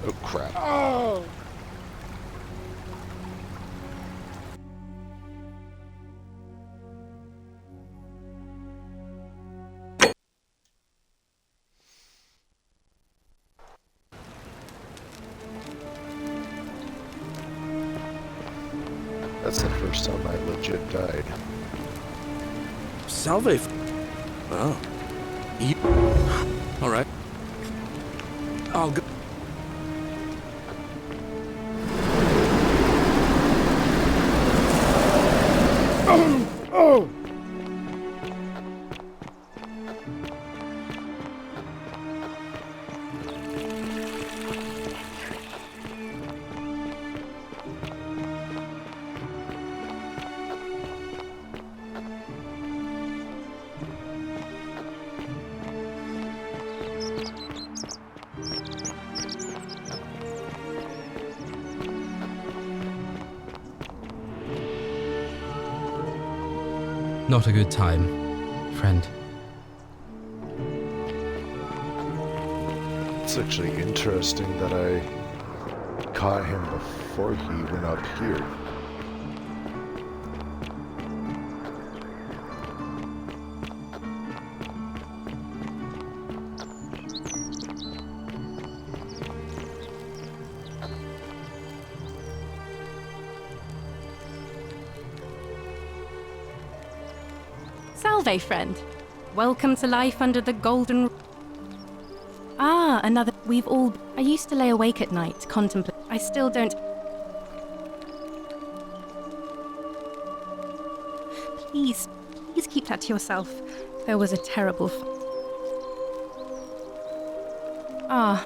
Speaker 1: Oh, crap. That's the first time I legit died.
Speaker 2: Salve. Oh. You... All right. I'll go...
Speaker 8: Not a good time, friend.
Speaker 1: It's actually interesting that I caught him before he went up here.
Speaker 7: Salve, friend. Welcome to life under the golden... Ah, another... We've all... I used to lay awake at night, contemplate... I still don't... Please keep that to yourself. There was a terrible Ah.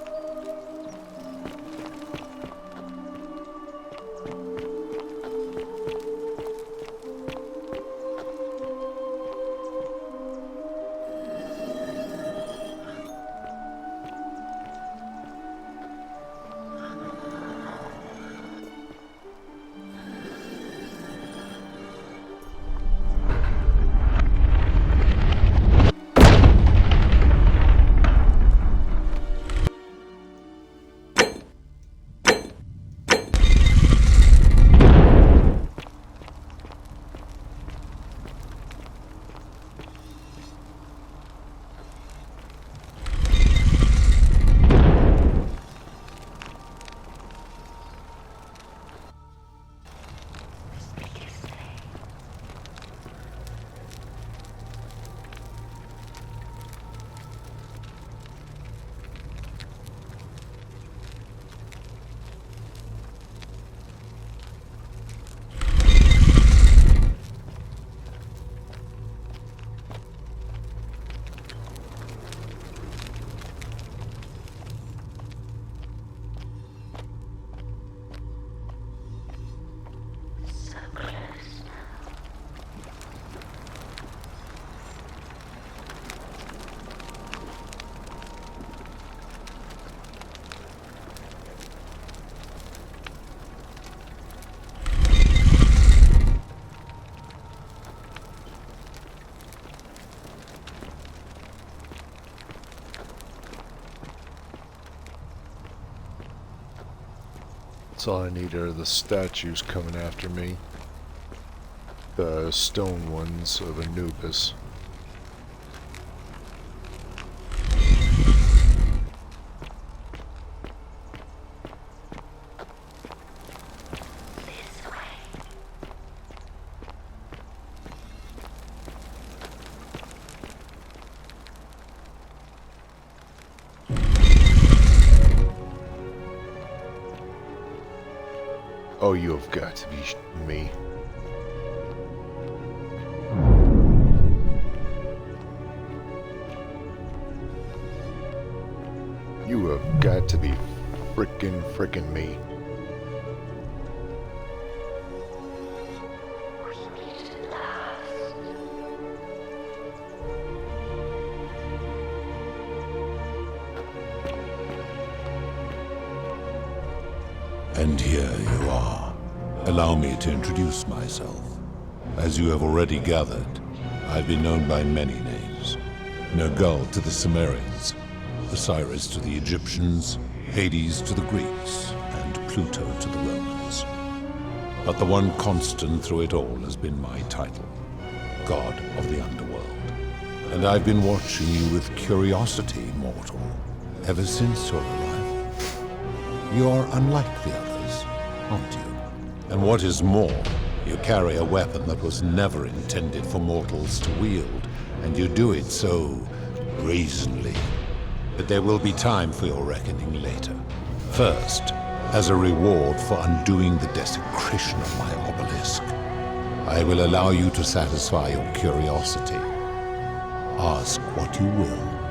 Speaker 1: That's all I need are the statues coming after me. The stone ones of Anubis. Oh, you have got to be me. You have got to be frickin' me.
Speaker 5: And here you are. Allow me to introduce myself. As you have already gathered, I've been known by many names. Nergal to the Sumerians, Osiris to the Egyptians, Hades to the Greeks, and Pluto to the Romans. But the one constant through it all has been my title, God of the Underworld. And I've been watching you with curiosity, mortal, ever since your arrival. You're unlike the others, aren't you? And what is more, you carry a weapon that was never intended for mortals to wield, and you do it so brazenly. But there will be time for your reckoning later. First, as a reward for undoing the desecration of my obelisk, I will allow you to satisfy your curiosity. Ask what you will.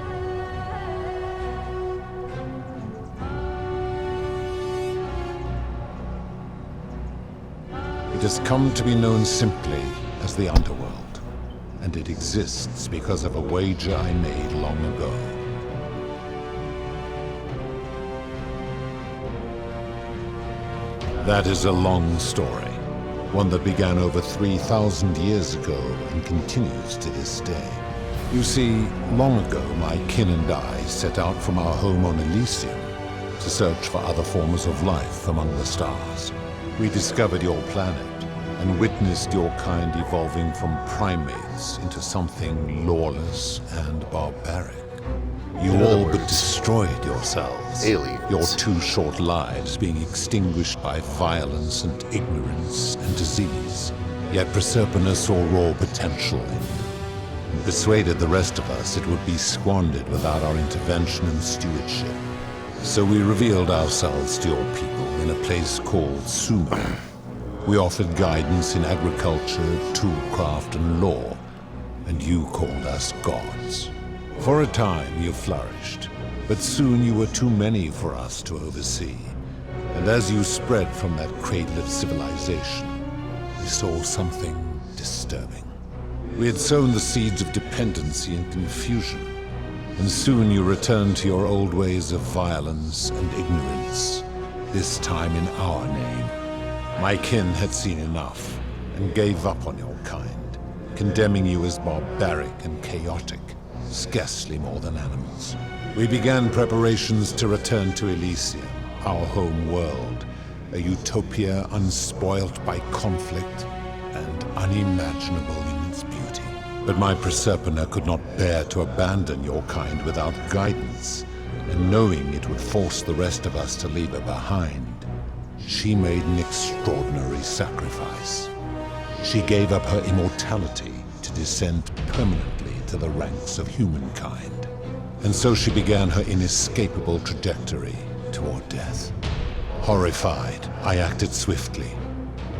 Speaker 5: It has come to be known simply as the Underworld, and it exists because of a wager I made long ago. That is a long story, one that began over 3,000 years ago and continues to this day. You see, long ago my kin and I set out from our home on Elysium to search for other forms of life among the stars. We discovered your planet and witnessed your kind evolving from primates into something lawless and barbaric. You all but destroyed yourselves.
Speaker 1: Aliens.
Speaker 5: Your 2 short lives being extinguished by violence and ignorance and disease. Yet Proserpina saw raw potential in you, and persuaded the rest of us it would be squandered without our intervention and stewardship. So we revealed ourselves to your people in a place called Sumer, We offered guidance in agriculture, toolcraft, and law, and you called us gods. For a time you flourished, but soon you were too many for us to oversee. And as you spread from that cradle of civilization, we saw something disturbing. We had sown the seeds of dependency and confusion, and soon you returned to your old ways of violence and ignorance, this time in our name. My kin had seen enough, and gave up on your kind, condemning you as barbaric and chaotic, scarcely more than animals. We began preparations to return to Elysium, our home world, a utopia unspoilt by conflict and unimaginable in its beauty. But my Proserpina could not bear to abandon your kind without guidance, and knowing it would force the rest of us to leave her behind, she made an extraordinary sacrifice. She gave up her immortality to descend permanently to the ranks of humankind. And so she began her inescapable trajectory toward death. Horrified, I acted swiftly.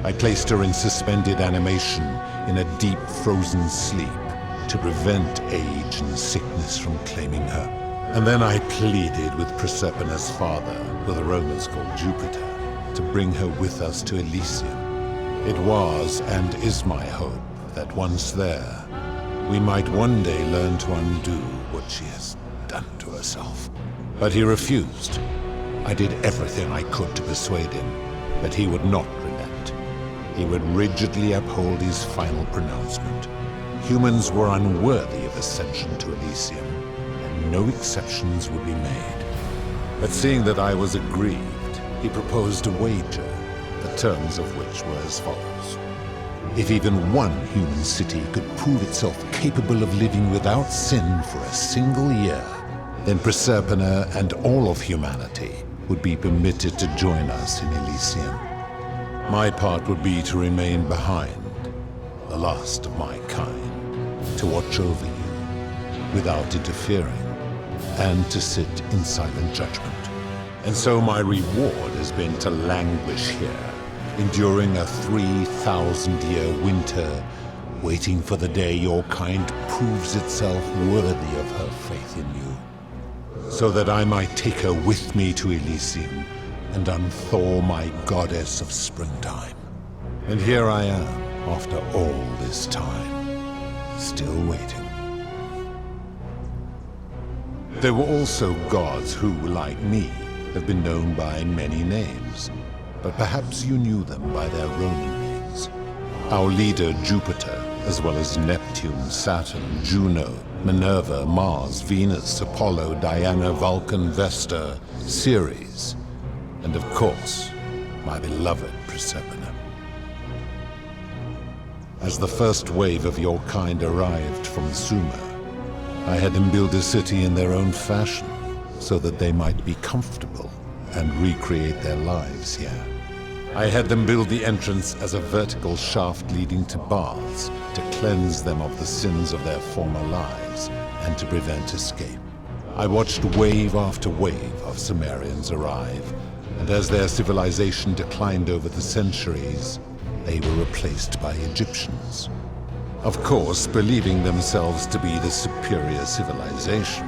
Speaker 5: I placed her in suspended animation in a deep frozen sleep to prevent age and sickness from claiming her. And then I pleaded with Proserpina's father, who the Romans called Jupiter, to bring her with us to Elysium. It was and is my hope that once there, we might one day learn to undo what she has done to herself. But he refused. I did everything I could to persuade him, but he would not relent. He would rigidly uphold his final pronouncement. Humans were unworthy of ascension to Elysium, and no exceptions would be made. But seeing that I was aggrieved, he proposed a wager, the terms of which were as follows. If even one human city could prove itself capable of living without sin for a single year, then Proserpina and all of humanity would be permitted to join us in Elysium. My part would be to remain behind, the last of my kind, to watch over you without interfering, and to sit in silent judgment. And so my reward has been to languish here, enduring a 3,000-year winter, waiting for the day your kind proves itself worthy of her faith in you, so that I might take her with me to Elysium and unthaw my goddess of springtime. And here I am, after all this time, still waiting. There were also gods who, like me, have been known by many names, but perhaps you knew them by their Roman names. Our leader, Jupiter, as well as Neptune, Saturn, Juno, Minerva, Mars, Venus, Apollo, Diana, Vulcan, Vesta, Ceres, and of course, my beloved Proserpina. As the first wave of your kind arrived from Sumer, I had them build a city in their own fashion, so that they might be comfortable and recreate their lives here. I had them build the entrance as a vertical shaft leading to baths to cleanse them of the sins of their former lives and to prevent escape. I watched wave after wave of Sumerians arrive, and as their civilization declined over the centuries, they were replaced by Egyptians. Of course, believing themselves to be the superior civilization,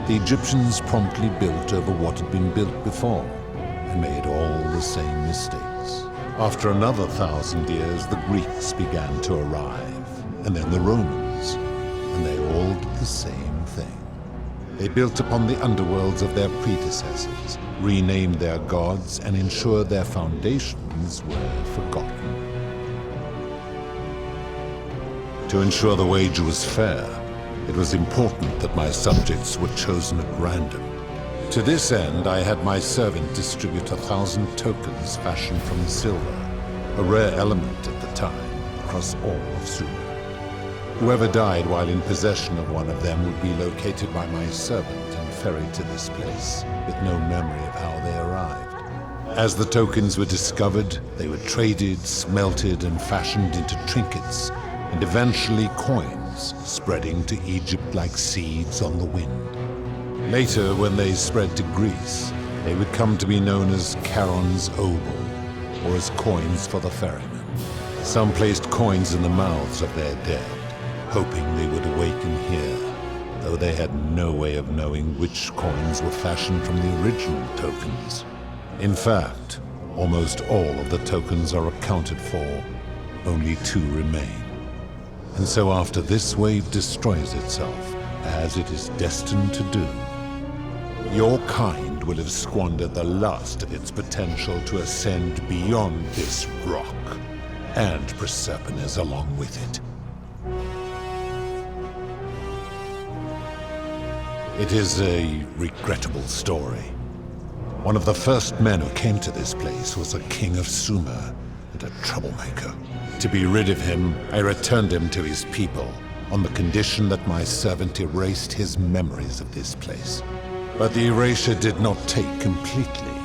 Speaker 5: the Egyptians promptly built over what had been built before, and made all the same mistakes. After another 1,000 years, the Greeks began to arrive, and then the Romans, and they all did the same thing. They built upon the underworlds of their predecessors, renamed their gods, and ensured their foundations were forgotten. To ensure the wager was fair, it was important that my subjects were chosen at random. To this end, I had my servant distribute 1,000 tokens fashioned from silver, a rare element at the time, across all of Sumer. Whoever died while in possession of one of them would be located by my servant and ferried to this place, with no memory of how they arrived. As the tokens were discovered, they were traded, smelted, and fashioned into trinkets, and eventually coins, spreading to Egypt like seeds on the wind. Later, when they spread to Greece, they would come to be known as Charon's Obol,
Speaker 9: or as coins for the ferrymen. Some placed coins in the mouths of their dead, hoping they would awaken here, though they had no way of knowing which coins were fashioned from the original tokens. In fact, almost all of the tokens are accounted for. Only 2 remain. And so after this wave destroys itself, as it is destined to do, your kind will have squandered the last of its potential to ascend beyond this rock, and Proserpines along with it. It is a regrettable story. One of the first men who came to this place was a king of Sumer and a troublemaker. To be rid of him, I returned him to his people, on the condition that my servant erased his memories of this place. But the erasure did not take completely,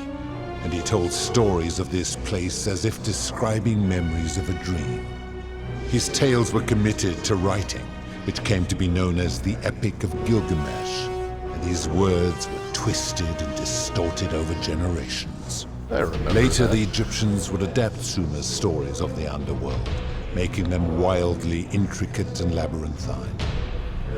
Speaker 9: and he told stories of this place as if describing memories of a dream. His tales were committed to writing, which came to be known as the Epic of Gilgamesh, and his words were twisted and distorted over generations.
Speaker 1: I remember
Speaker 9: Later,
Speaker 1: that.
Speaker 9: the Egyptians would adapt Sumer's stories of the underworld, making them wildly intricate and labyrinthine.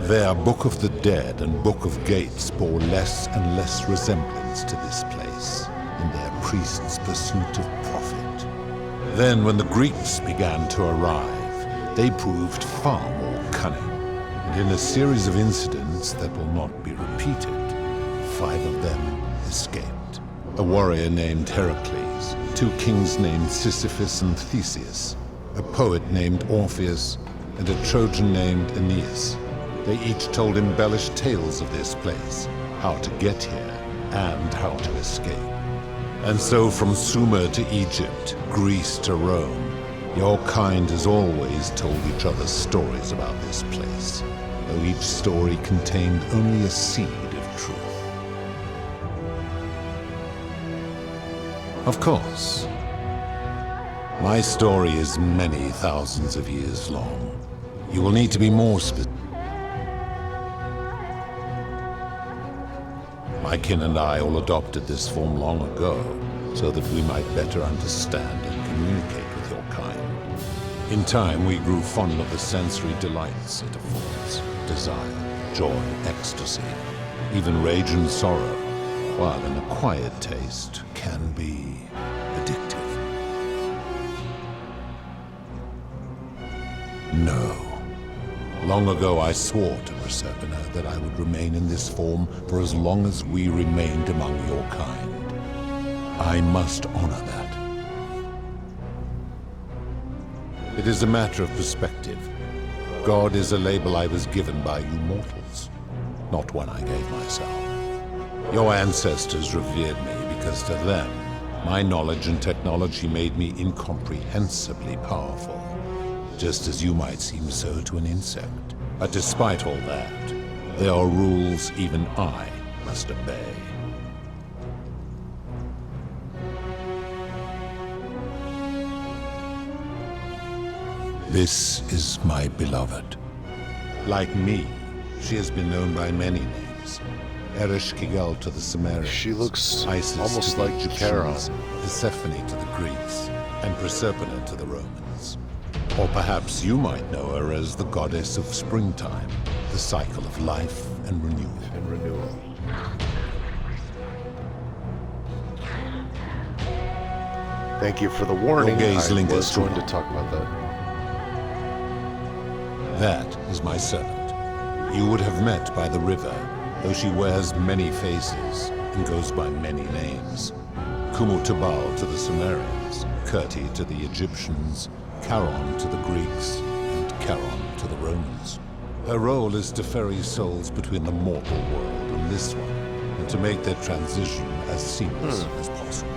Speaker 9: Their Book of the Dead and Book of Gates bore less and less resemblance to this place in their priests' pursuit of profit. Then, when the Greeks began to arrive, they proved far more cunning, and in a series of incidents that will not be repeated, 5 of them escaped. A warrior named Heracles, 2 kings named Sisyphus and Theseus, a poet named Orpheus, and a Trojan named Aeneas. They each told embellished tales of this place, how to get here, and how to escape. And so from Sumer to Egypt, Greece to Rome, your kind has always told each other stories about this place, though each story contained only a seed of truth. Of course, my story is many thousands of years long. You will need to be more specific. My kin and I all adopted this form long ago, so that we might better understand and communicate with your kind. In time, we grew fond of the sensory delights it affords: desire, joy, ecstasy, even rage and sorrow, while an acquired taste can be addictive. No. Long ago I swore to Proserpina that I would remain in this form for as long as we remained among your kind. I must honor that. It is a matter of perspective. God is a label I was given by you mortals, not one I gave myself. Your ancestors revered me because to them, my knowledge and technology made me incomprehensibly powerful, just as you might seem so to an insect. But despite all that, there are rules even I must obey. This is my beloved. Like me, she has been known by many names. Ereshkigal to the Sumerians,
Speaker 1: She looks
Speaker 9: Isis
Speaker 1: almost
Speaker 9: to the
Speaker 1: like
Speaker 9: Egyptians,
Speaker 1: Charon.
Speaker 9: Persephone to the Greeks, and Proserpina to the Romans. Or perhaps you might know her as the goddess of springtime, the cycle of life and renewal.
Speaker 1: Thank you for the warning.
Speaker 9: Your gaze
Speaker 1: I
Speaker 9: lingers
Speaker 1: was
Speaker 9: too
Speaker 1: going to
Speaker 9: long.
Speaker 1: talk about that.
Speaker 9: That is my servant. You would have met by the river, though she wears many faces and goes by many names. Kumutubal to the Sumerians, Kirti to the Egyptians, Charon to the Greeks, and Charon to the Romans. Her role is to ferry souls between the mortal world and this one, and to make their transition as seamless as possible.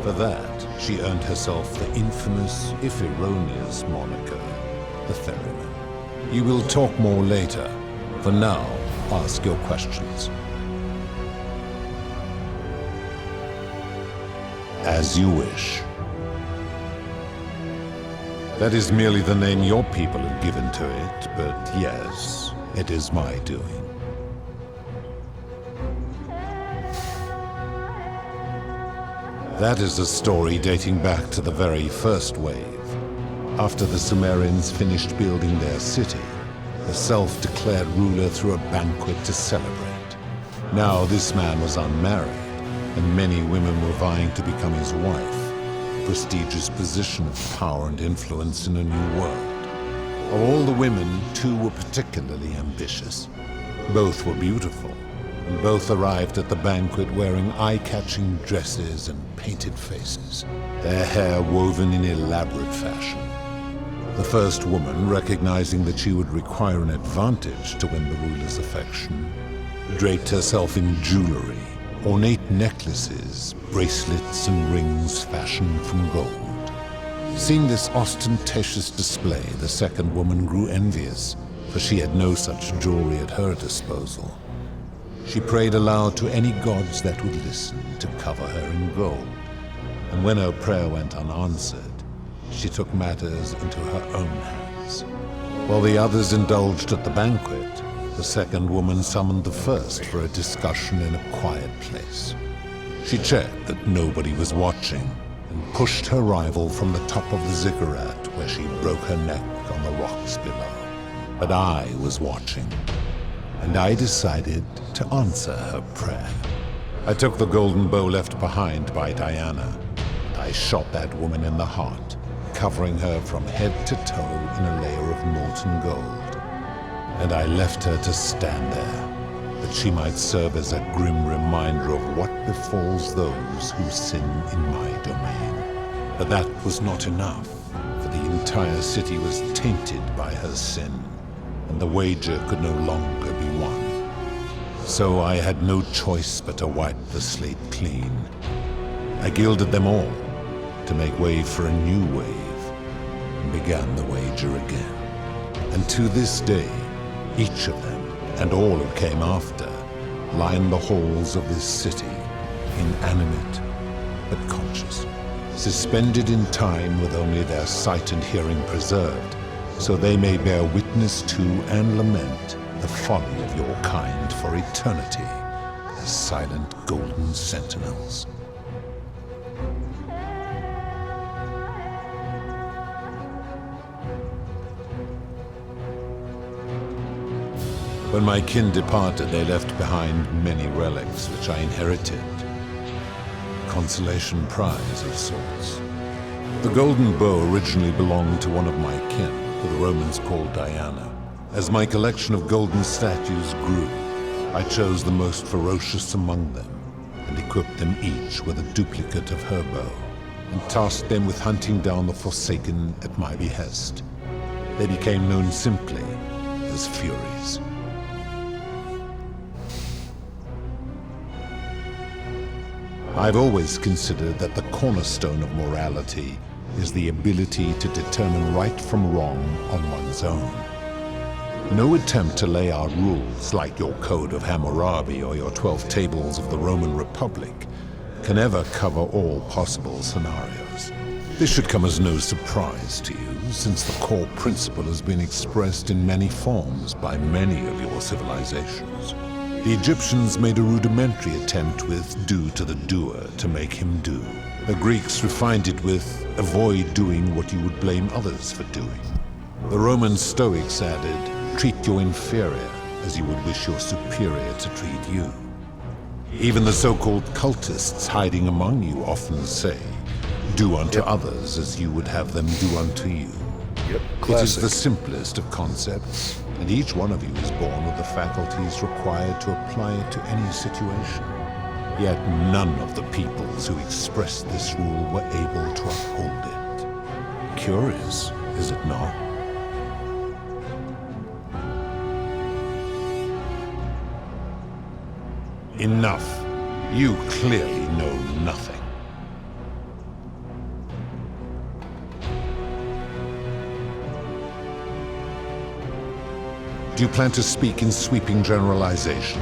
Speaker 9: For that, she earned herself the infamous, if erroneous, moniker, the Ferryman. You will talk more later. For now, ask your questions. As you wish. That is merely the name your people have given to it, but yes, it is my doing. That is a story dating back to the very first wave. After the Sumerians finished building their city, the self-declared ruler threw a banquet to celebrate. Now this man was unmarried, and many women were vying to become his wife, a prestigious position of power and influence in a new world. Of all the women, 2 were particularly ambitious. Both were beautiful, and both arrived at the banquet wearing eye-catching dresses and painted faces, their hair woven in elaborate fashion. The first woman, recognizing that she would require an advantage to win the ruler's affection, draped herself in jewelry, ornate necklaces, bracelets, and rings fashioned from gold. Seeing this ostentatious display, the second woman grew envious, for she had no such jewelry at her disposal. She prayed aloud to any gods that would listen to cover her in gold, and when her prayer went unanswered, she took matters into her own hands. While the others indulged at the banquet, the second woman summoned the first for a discussion in a quiet place. She checked that nobody was watching and pushed her rival from the top of the ziggurat, where she broke her neck on the rocks below. But I was watching, and I decided to answer her prayer. I took the golden bow left behind by Diana, and I shot that woman in the heart, covering her from head to toe in a layer of molten gold. And I left her to stand there, that she might serve as a grim reminder of what befalls those who sin in my domain. But that was not enough, for the entire city was tainted by her sin, and the wager could no longer be won. So I had no choice but to wipe the slate clean. I gilded them all to make way for a new wave, and began the wager again. And to this day, each of them, and all who came after, line the halls of this city, inanimate but conscious, suspended in time with only their sight and hearing preserved, so they may bear witness to and lament the folly of your kind for eternity, as silent golden sentinels. When my kin departed, they left behind many relics which I inherited. Consolation prize of sorts. The golden bow originally belonged to one of my kin, who the Romans called Diana. As my collection of golden statues grew, I chose the most ferocious among them, and equipped them each with a duplicate of her bow, and tasked them with hunting down the Forsaken at my behest. They became known simply as Furies. I've always considered that the cornerstone of morality is the ability to determine right from wrong on one's own. No attempt to lay out rules like your Code of Hammurabi or your 12 Tables of the Roman Republic can ever cover all possible scenarios. This should come as no surprise to you, since the core principle has been expressed in many forms by many of your civilizations. The Egyptians made a rudimentary attempt with do to the doer to make him do. The Greeks refined it with avoid doing what you would blame others for doing. The Roman Stoics added, treat your inferior as you would wish your superior to treat you. Even the so-called cultists hiding among you often say, do unto others as you would have them do unto you. It is the simplest of concepts, and each one of you is born with the faculties required to apply it to any situation. Yet none of the peoples who expressed this rule were able to uphold it. Curious, is it not? Enough. You clearly know nothing. Do you plan to speak in sweeping generalization?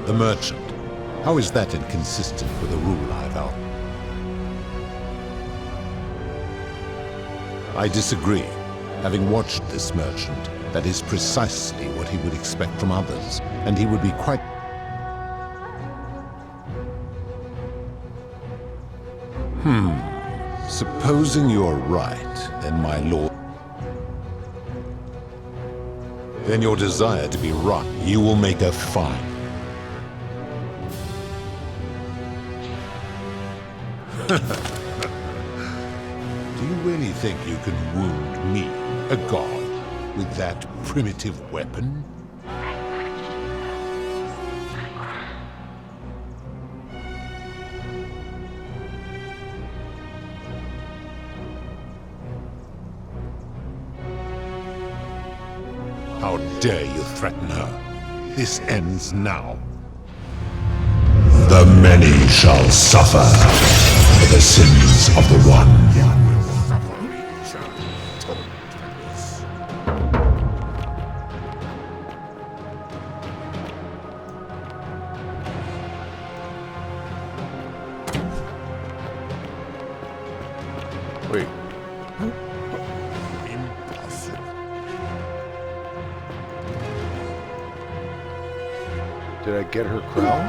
Speaker 9: The merchant. How is that inconsistent with the rule I've outlined? I disagree. Having watched this merchant, that is precisely what he would expect from others, and he would be quite... Supposing you're right, then my lord... Then your desire to be right, you will make a fine. Do you really think you can wound me, a god, with that primitive weapon? How dare you threaten her? This ends now. The many shall suffer for the sins of the one.
Speaker 1: Wait. Did I get her crown?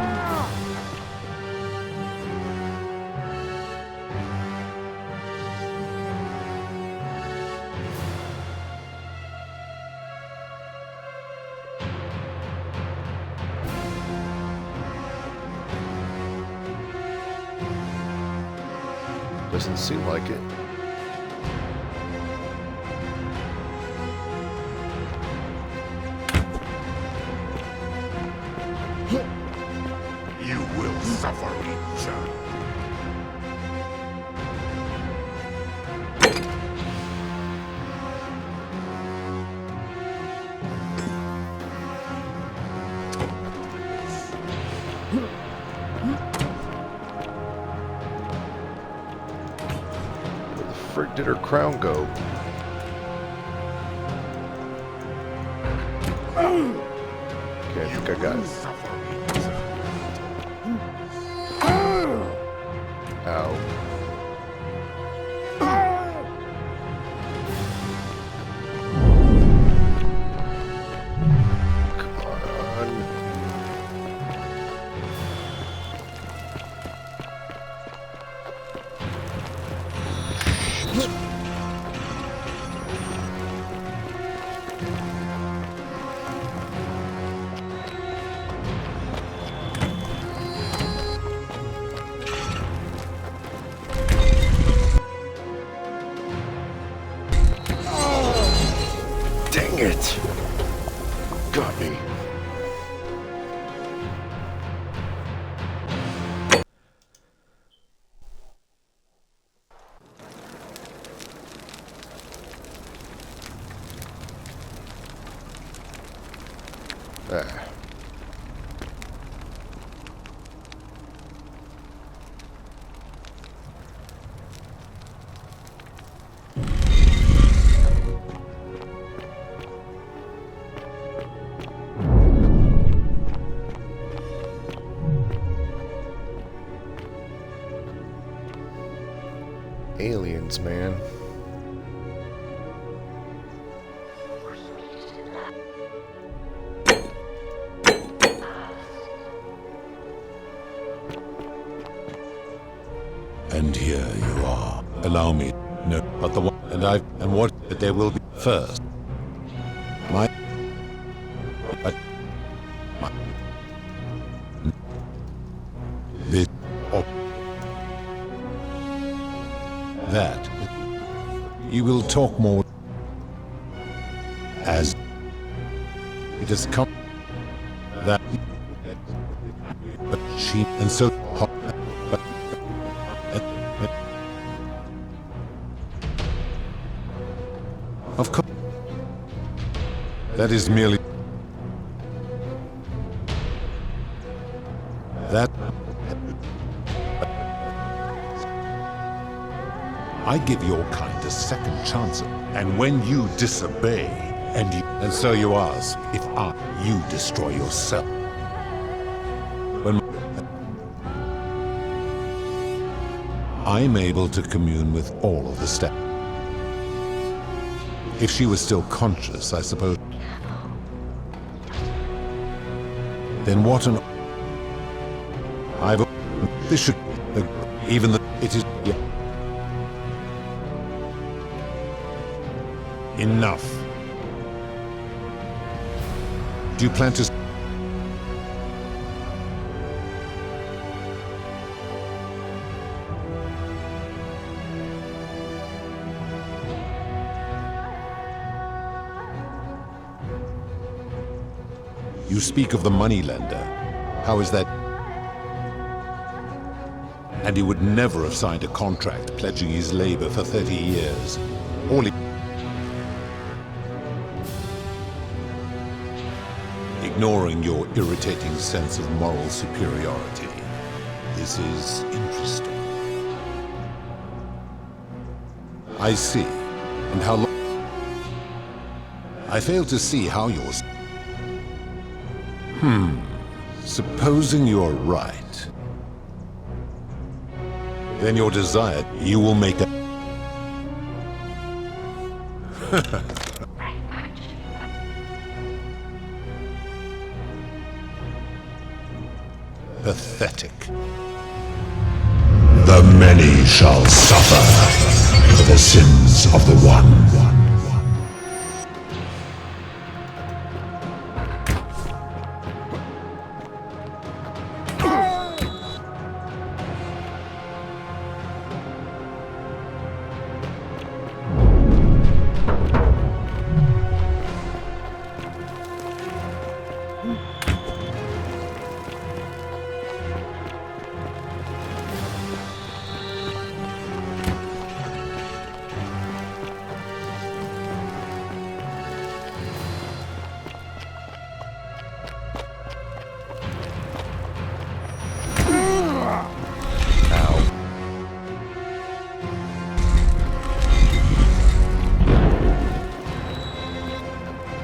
Speaker 1: Doesn't seem like it.
Speaker 9: You will suffer, Reacher.
Speaker 1: Where the frick did her crown go? Okay, I think I got it. Ow. Come on. Dang it! Got me. Ah. Aliens, man.
Speaker 9: And here you are. Allow me. No, but the one. And what that there will be first. My. This. That. You will talk more. As. It has come. That. But she. And so. Of course. That is merely... That... I give your kind a second chance, and when you disobey, and so you ask, if you destroy yourself. When I'm able to commune with all of the steps. If she was still conscious, I suppose. Then what an... This should... Even the... It is... Enough. Do you plan to... You speak of the moneylender. How is that? And he would never have signed a contract pledging his labor for 30 years. All he... Ignoring your irritating sense of moral superiority. This is interesting. I see. And how long... I fail to see how you're... Supposing you're right, then your desire, you will make a... Pathetic.
Speaker 5: The many shall suffer for the sins of the one.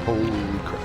Speaker 1: Holy crap.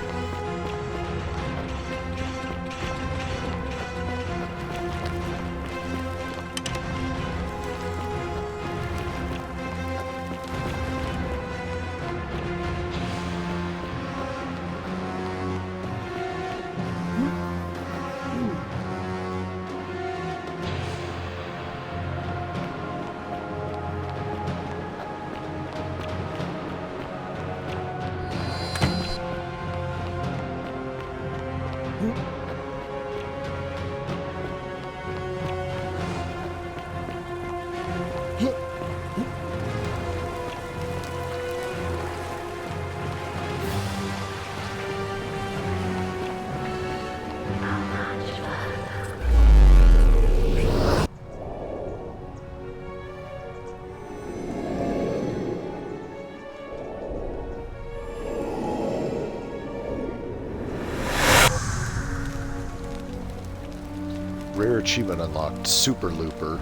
Speaker 1: Rare achievement unlocked, Super Looper.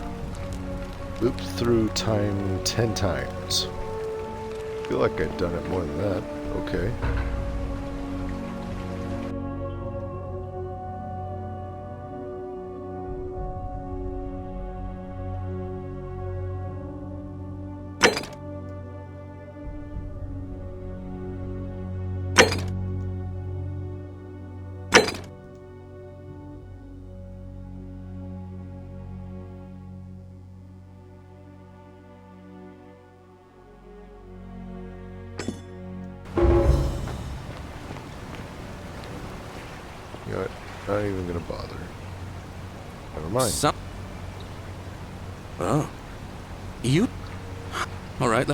Speaker 1: Looped through time 10 times. Feel like I've done it more than that. Okay. You know what? Not even gonna bother. Never mind.
Speaker 2: Oh. You? Alright.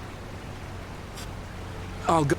Speaker 2: I'll go.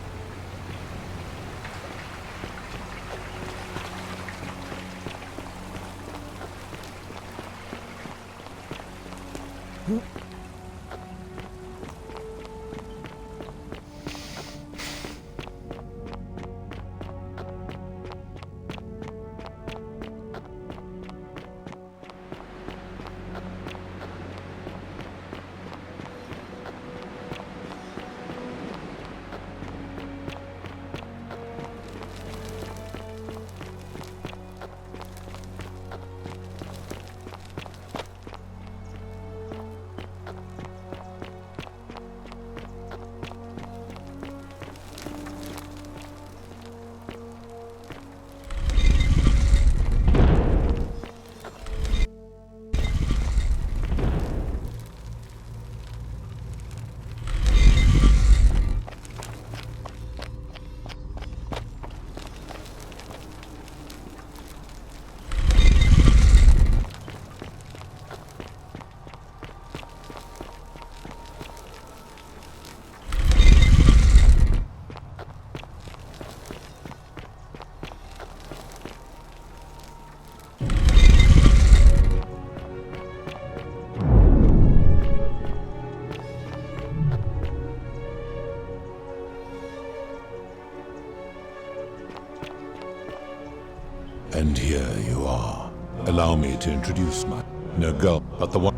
Speaker 9: here you are. Allow me to introduce my... No girl, but the one...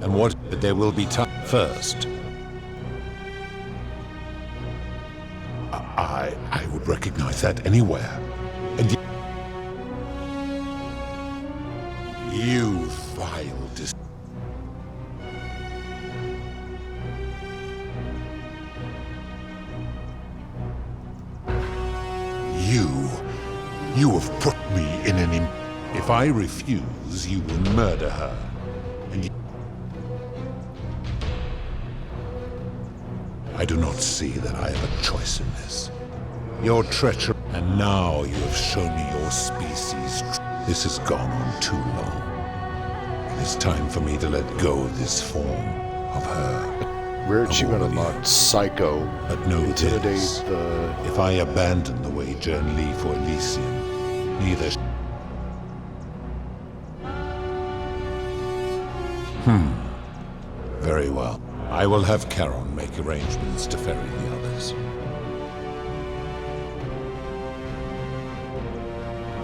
Speaker 9: And what... There will be time... First... I would recognize that anywhere. And you vile You have put me in an If I refuse, you will murder her. And I do not see that I have a choice in this. Your treachery, and now you have shown me your species. This has gone on too long. It is time for me to let go of this form of her.
Speaker 1: We're achievement unlocked Psycho.
Speaker 9: But no
Speaker 1: Intimidate
Speaker 9: tips.
Speaker 1: the...
Speaker 9: If I abandon the wager and leave for Elysium, neither... Very well. I will have Charon make arrangements to ferry the others.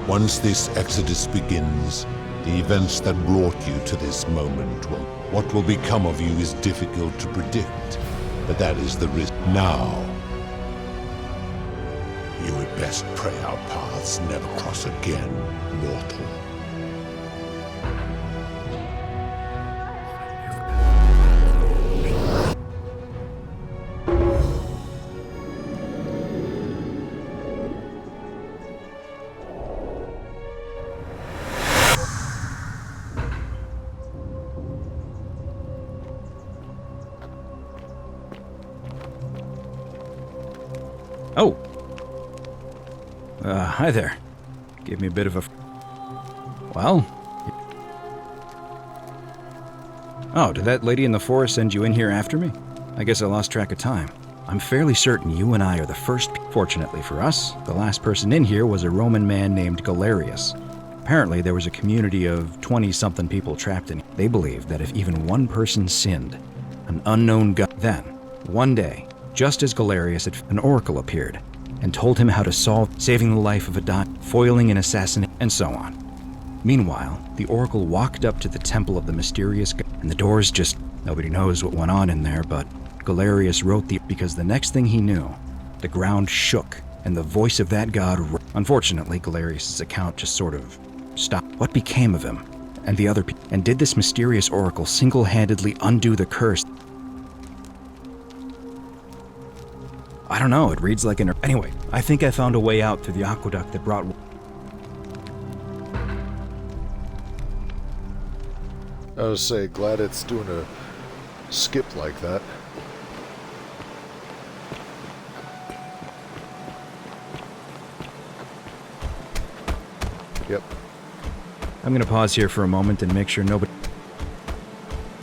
Speaker 9: Once this exodus begins, the events that brought you to this moment will... What will become of you is difficult to predict, but that is the risk. Now, you had best pray our paths never cross again, mortal.
Speaker 2: Oh. Hi there. Gave me a bit of a... Well... Oh, did that lady in the forest send you in here after me? I guess I lost track of time. I'm fairly certain you and I are the first... Fortunately for us, the last person in here was a Roman man named Galerius. Apparently, there was a community of 20-something people trapped in. They believed that if even one person sinned, an unknown god... Then, one day, just as Galerius had, an oracle appeared and told him how to solve saving the life of a dying, foiling an assassin, and so on. Meanwhile, the oracle walked up to the temple of the mysterious god, and the doors just... Nobody knows what went on in there, but Galerius wrote because the next thing he knew, the ground shook, and the voice of that god... Unfortunately, Galerius' account just sort of stopped. What became of him? And the other people? And did this mysterious oracle single-handedly undo the curse? I don't know, it reads like an... Anyway, I think I found a way out through the aqueduct that brought...
Speaker 1: I was say, glad it's doing a skip like that. Yep.
Speaker 2: I'm gonna pause here for a moment and make sure nobody...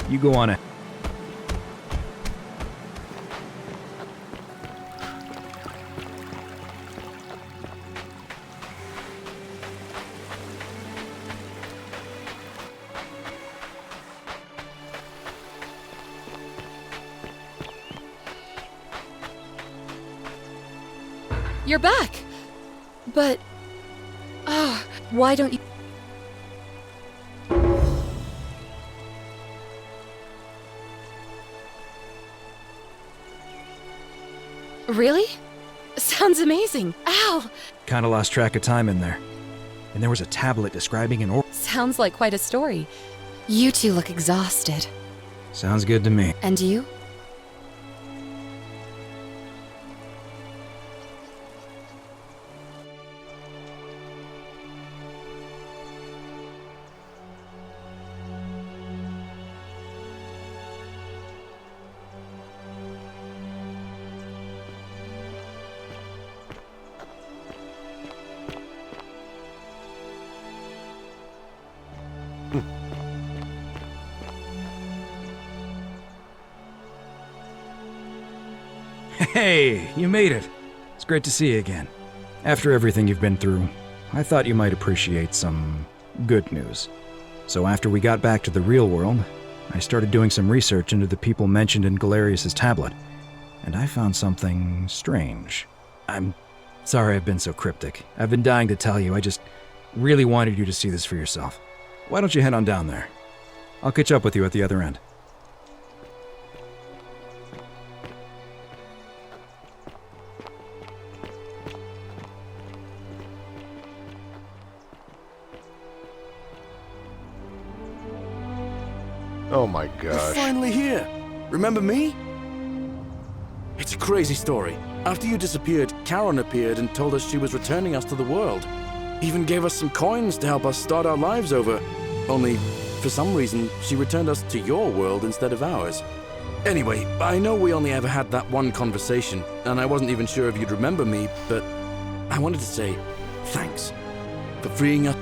Speaker 2: You go on it.
Speaker 10: You're back! But... why don't you... Really? Sounds amazing. Ow!
Speaker 2: Kinda lost track of time in there. And there was a tablet describing an
Speaker 10: Sounds like quite a story. You two look exhausted.
Speaker 2: Sounds good to me.
Speaker 10: And you?
Speaker 2: Hey, you made it. It's great to see you again. After everything you've been through, I thought you might appreciate some good news. So after we got back to the real world, I started doing some research into the people mentioned in Galerius' tablet, and I found something strange. I'm sorry I've been so cryptic. I've been dying to tell you, Really wanted you to see this for yourself. Why don't you head on down there? I'll catch up with you at the other end.
Speaker 1: Oh my
Speaker 11: You're
Speaker 1: gosh.
Speaker 11: finally here. Remember me? It's a crazy story. After you disappeared, Charon appeared and told us she was returning us to the world. Even gave us some coins to help us start our lives over. Only, for some reason, she returned us to your world instead of ours. Anyway, I know we only ever had that one conversation, and I wasn't even sure if you'd remember me, but I wanted to say thanks for freeing us.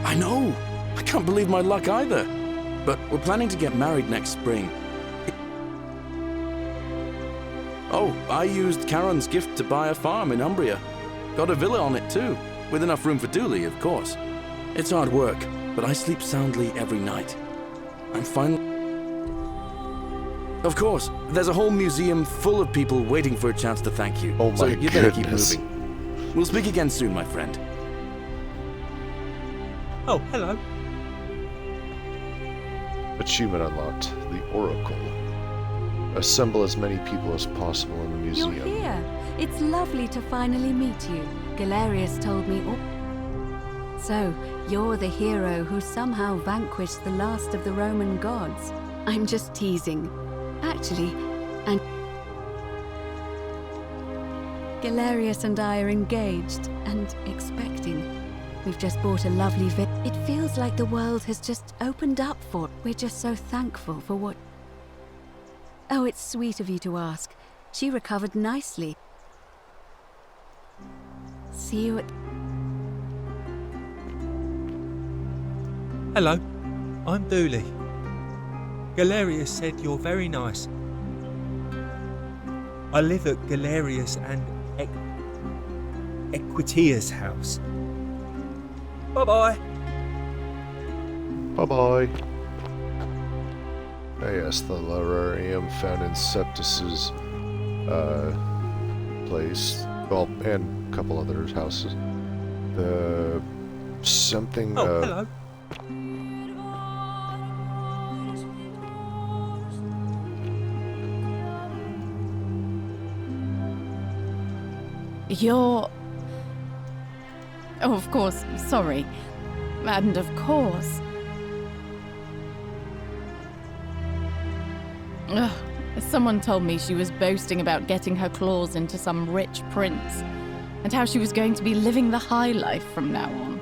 Speaker 11: I know! I can't believe my luck either. But we're planning to get married next spring. Oh, I used Charon's gift to buy a farm in Umbria. Got a villa on it too, with enough room for Dooley, of course. It's hard work, but I sleep soundly every night. I'm finally... Of course, there's a whole museum full of people waiting for a chance to thank you.
Speaker 1: Oh my
Speaker 11: so you better keep
Speaker 1: goodness.
Speaker 11: moving. We'll speak again soon, my friend.
Speaker 12: Oh, hello.
Speaker 1: Achievement unlocked. The Oracle. Assemble as many people as possible in the museum.
Speaker 13: You're here. It's lovely to finally meet you. Galerius told me all. So, you're the hero who somehow vanquished the last of the Roman gods. I'm just teasing. Actually, and Galerius and I are engaged and expecting. We've just bought a lovely It feels like the world has just opened up for. We're just so thankful for what... Oh, it's sweet of you to ask. She recovered nicely. See you at...
Speaker 12: Hello. I'm Dooley. Galerius said you're very nice. I live at Galerius and Equitia's house. Bye-bye.
Speaker 1: Bye-bye. Yes, the Lararium found in Septus's place. Well, and a couple other houses. The... something...
Speaker 12: Oh, hello.
Speaker 7: You're... Oh, of course, sorry. And of course... Ugh, someone told me she was boasting about getting her claws into some rich prince, and how she was going to be living the high life from now on.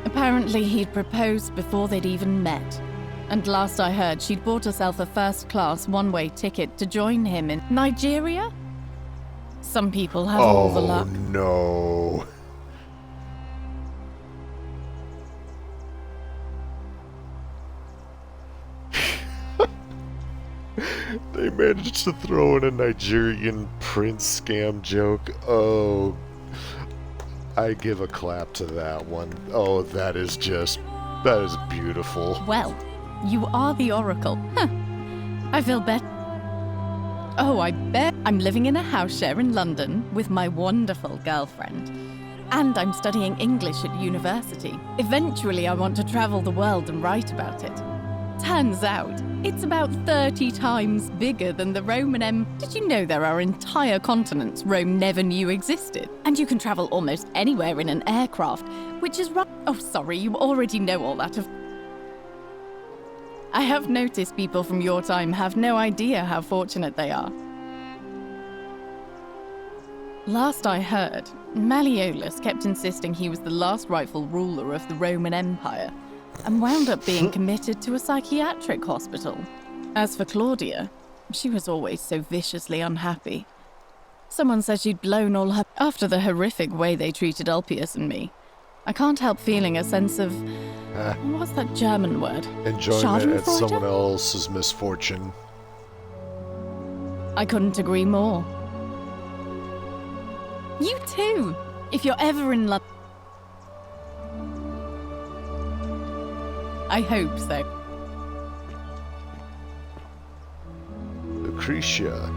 Speaker 7: Apparently he'd proposed before they'd even met. And last I heard, she'd bought herself a first-class one-way ticket to join him in Nigeria? Some people have all the luck.
Speaker 1: Oh, no. They managed to throw in a Nigerian prince scam joke. Oh, I give a clap to that one. Oh, that is beautiful.
Speaker 7: Well, you are the Oracle. Huh. I feel better. Oh, I bet I'm living in a house share in London with my wonderful girlfriend. And I'm studying English at university. Eventually, I want to travel the world and write about it. Turns out, it's about 30 times bigger than the Roman Empire. Did you know there are entire continents Rome never knew existed? And you can travel almost anywhere in an aircraft, which is right. Oh, sorry, you already know all that. I have noticed people from your time have no idea how fortunate they are. Last I heard, Malleolus kept insisting he was the last rightful ruler of the Roman Empire, and wound up being committed to a psychiatric hospital. As for Claudia, she was always so viciously unhappy. Someone said she'd blown all her... After the horrific way they treated Ulpius and me, I can't help feeling a sense of... what's that German word?
Speaker 1: Enjoyment at someone else's misfortune.
Speaker 7: I couldn't agree more. You too, if you're ever in London. I hope so.
Speaker 1: Lucretia.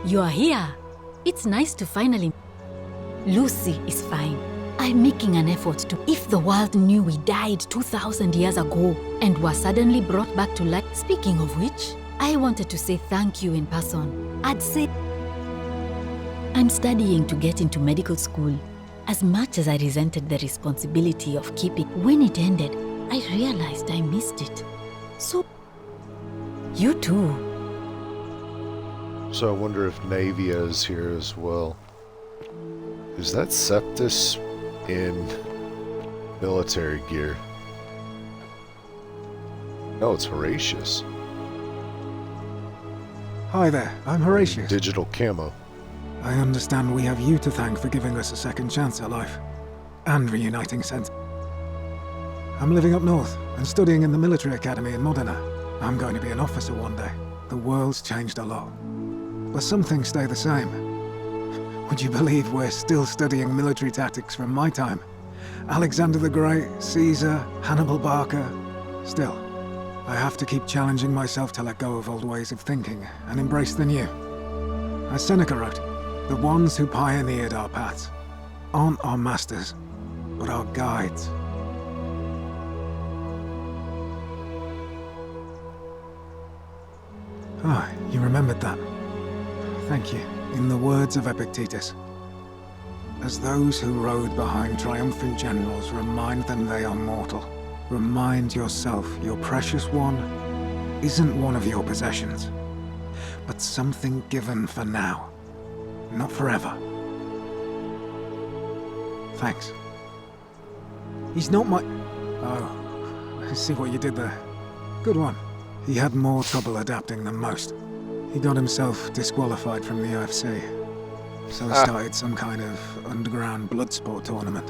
Speaker 14: You are here. It's nice to finally... Lucy is fine. I'm making an effort to... If the world knew we died 2,000 years ago and were suddenly brought back to life... Speaking of which, I wanted to say thank you in person. I'd say... I'm studying to get into medical school. As much as I resented the responsibility of keeping... When it ended, I realized I missed it. So... You too.
Speaker 1: So I wonder if Navia is here as well. Is that Septus in military gear? No, it's Horatius.
Speaker 15: Hi there, I'm Horatius.
Speaker 1: Digital camo.
Speaker 15: I understand we have you to thank for giving us a second chance at life. And reuniting sense. I'm living up north and studying in the military academy in Modena. I'm going to be an officer one day. The world's changed a lot. But some things stay the same. Would you believe we're still studying military tactics from my time? Alexander the Great, Caesar, Hannibal Barca. Still, I have to keep challenging myself to let go of old ways of thinking and embrace the new. As Seneca wrote, the ones who pioneered our paths aren't our masters, but our guides. Ah, you remembered that. Thank you. In the words of Epictetus, as those who rode behind triumphant generals remind them they are mortal, remind yourself your precious one isn't one of your possessions, but something given for now, not forever. Thanks. He's not my... Oh, I see what you did there. Good one. He had more trouble adapting than most. He got himself disqualified from the UFC, so he started some kind of underground blood sport tournament,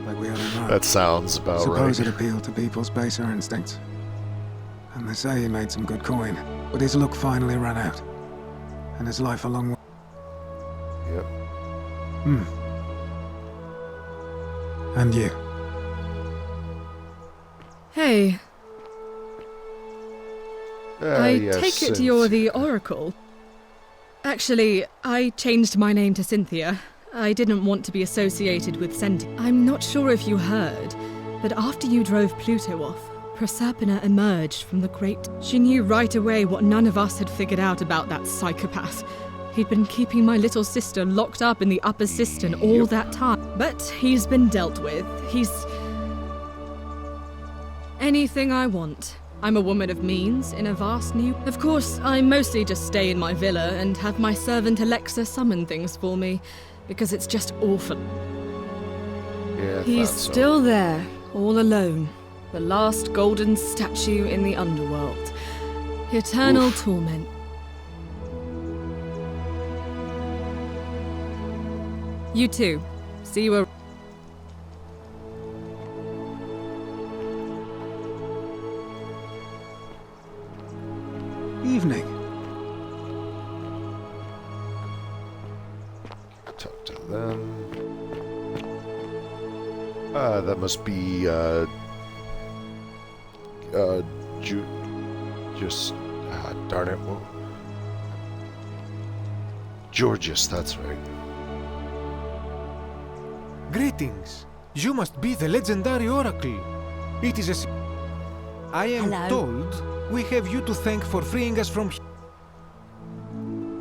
Speaker 15: like we had in Rome.
Speaker 1: That sounds about
Speaker 15: Suppose
Speaker 1: right.
Speaker 15: it appealed to people's baser instincts. And they say he made some good coin, but his luck finally ran out, and his life along with...
Speaker 1: Yep.
Speaker 15: And you.
Speaker 16: Hey. I
Speaker 1: yes,
Speaker 16: take it
Speaker 1: Cynth.
Speaker 16: you're the Oracle. Actually, I changed my name to Cynthia. I didn't want to be associated with Senti. I'm not sure if you heard, but after you drove Pluto off, Proserpina emerged from the Great... She knew right away what none of us had figured out about that psychopath. He'd been keeping my little sister locked up in the upper cistern all that time. But he's been dealt with. He's... anything I want. I'm a woman of means in a vast new... Of course, I mostly just stay in my villa and have my servant Alexa summon things for me, because it's just awful.
Speaker 1: Yeah, I
Speaker 16: He's
Speaker 1: thought so.
Speaker 16: still there, all alone. The last golden statue in the underworld. Eternal torment. You too. See you around.
Speaker 15: Evening.
Speaker 1: Talk to them. That must be, darn it. Georgius, that's right.
Speaker 17: Greetings. You must be the legendary Oracle. It is a... I am told we have you to thank for freeing us from...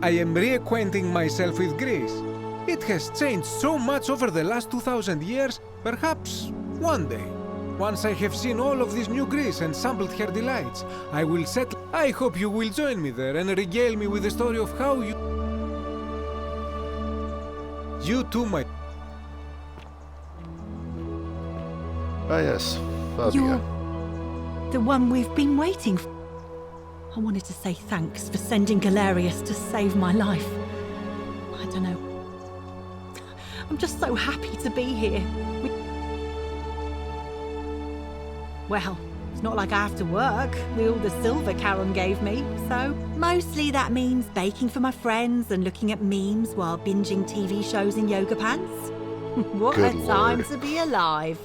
Speaker 17: I am reacquainting myself with Greece. It has changed so much over the last 2,000 years. Perhaps one day, once I have seen all of this new Greece and sampled her delights, I will settle... I hope you will join me there and regale me with the story of how you... You too, my...
Speaker 1: Ah, yes. Fabia.
Speaker 3: You're the one we've been waiting for. I wanted to say thanks for sending Galerius to save my life. I don't know. I'm just so happy to be here. Well, it's not like I have to work with all the silver Charon gave me, so mostly that means baking for my friends and looking at memes while binging TV shows in yoga pants. What
Speaker 1: Good
Speaker 3: a time
Speaker 1: Lord.
Speaker 3: to be alive.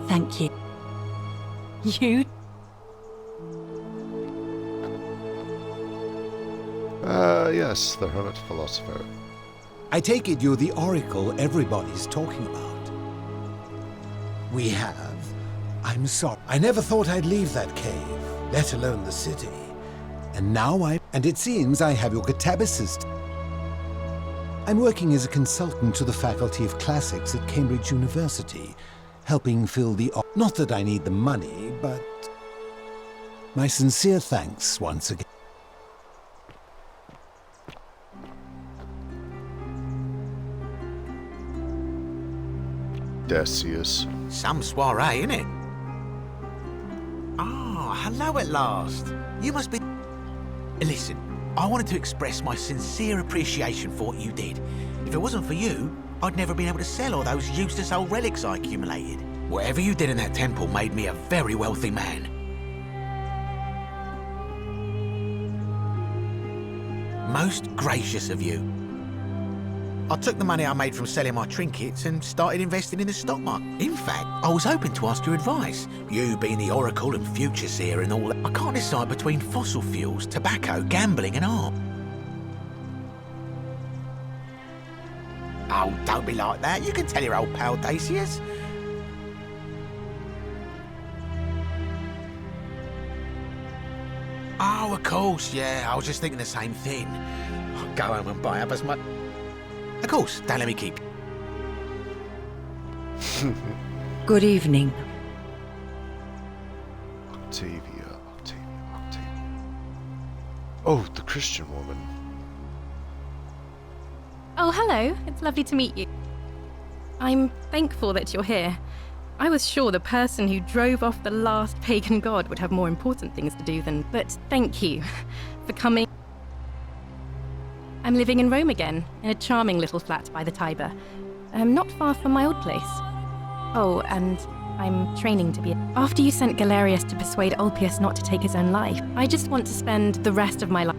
Speaker 3: Thank you. You?
Speaker 1: Yes, the hermit philosopher.
Speaker 5: I take it you're the oracle everybody's talking about. We have. I'm sorry. I never thought I'd leave that cave, let alone the city. And now And it seems I have your catabasis. I'm working as a consultant to the Faculty of Classics at Cambridge University, helping fill the... Not that I need the money, but... My sincere thanks once again.
Speaker 1: Decius.
Speaker 18: Some soiree, innit? Ah, hello at last. You must be... Listen, I wanted to express my sincere appreciation for what you did. If it wasn't for you, I'd never been able to sell all those useless old relics I accumulated. Whatever you did in that temple made me a very wealthy man. Most gracious of you. I took the money I made from selling my trinkets and started investing in the stock market. In fact, I was hoping to ask your advice. You being the oracle and future seer and all that, I can't decide between fossil fuels, tobacco, gambling and art. Oh, don't be like that. You can tell your old pal Decius. Oh, of course, yeah. I was just thinking the same thing. I'll go home and buy up as much... Of course, don't let me keep...
Speaker 19: Good evening.
Speaker 1: Octavia. Oh, the Christian woman.
Speaker 20: Oh, hello. It's lovely to meet you. I'm thankful that you're here. I was sure the person who drove off the last pagan god would have more important things to do than... But thank you for coming. I'm living in Rome again, in a charming little flat by the Tiber. Not far from my old place. Oh, and I'm training to be... After you sent Galerius to persuade Ulpius not to take his own life, I just want to spend the rest of my life...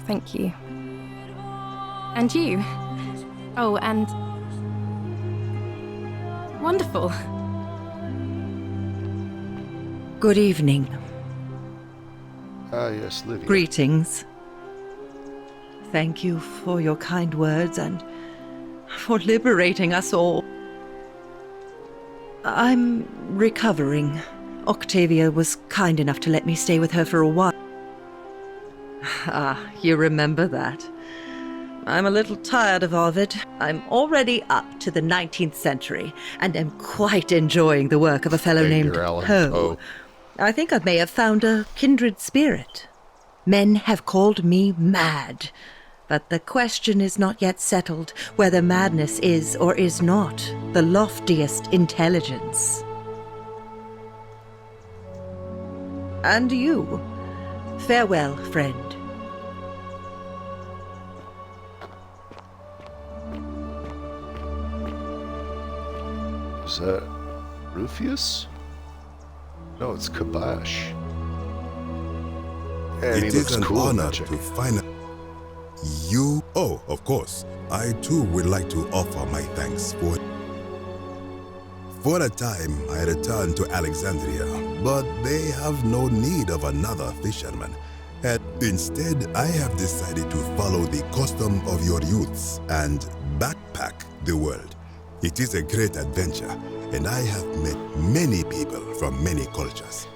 Speaker 20: Thank you. And you. Oh, and... Wonderful.
Speaker 19: Good evening.
Speaker 1: Yes, Livia.
Speaker 19: Greetings. Thank you for your kind words and for liberating us all. I'm recovering. Octavia was kind enough to let me stay with her for a while. Ah, you remember that. I'm a little tired of Ovid. I'm already up to the 19th century and am quite enjoying the work of a fellow named Poe. I think I may have found a kindred spirit. Men have called me mad, but the question is not yet settled whether madness is or is not the loftiest intelligence. And you, farewell, friend.
Speaker 1: Is that Rufius? No, it's Kabash. And
Speaker 6: It is an honor to find you. Oh, of course. I too would like to offer my thanks for... For a time, I returned to Alexandria, but they have no need of another fisherman. And instead, I have decided to follow the custom of your youths and backpack the world. It is a great adventure, and I have met many people from many cultures.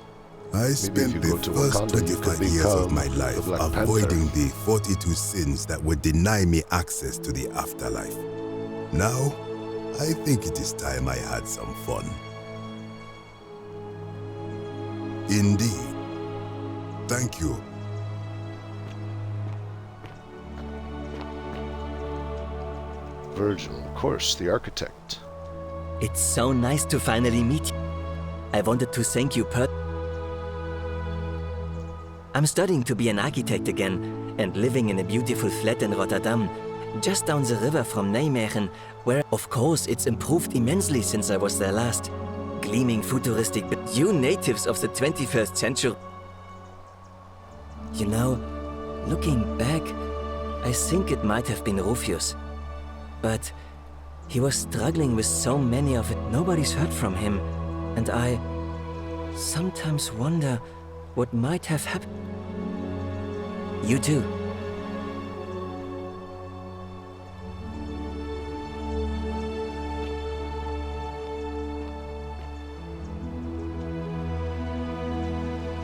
Speaker 6: I spent the first 25 years of my life avoiding the 42 sins that would deny me access to the afterlife. Now, I think it is time I had some fun. Indeed. Thank you.
Speaker 1: Virgil, of course, the architect.
Speaker 21: It's so nice to finally meet you. I wanted to thank you I'm studying to be an architect again and living in a beautiful flat in Rotterdam, just down the river from Nijmegen, where, of course, it's improved immensely since I was there last. Gleaming futuristic, you natives of the 21st century. You know, looking back, I think it might have been Rufius. But he was struggling with so many of it. Nobody's heard from him, and I sometimes wonder what might have happened. You too.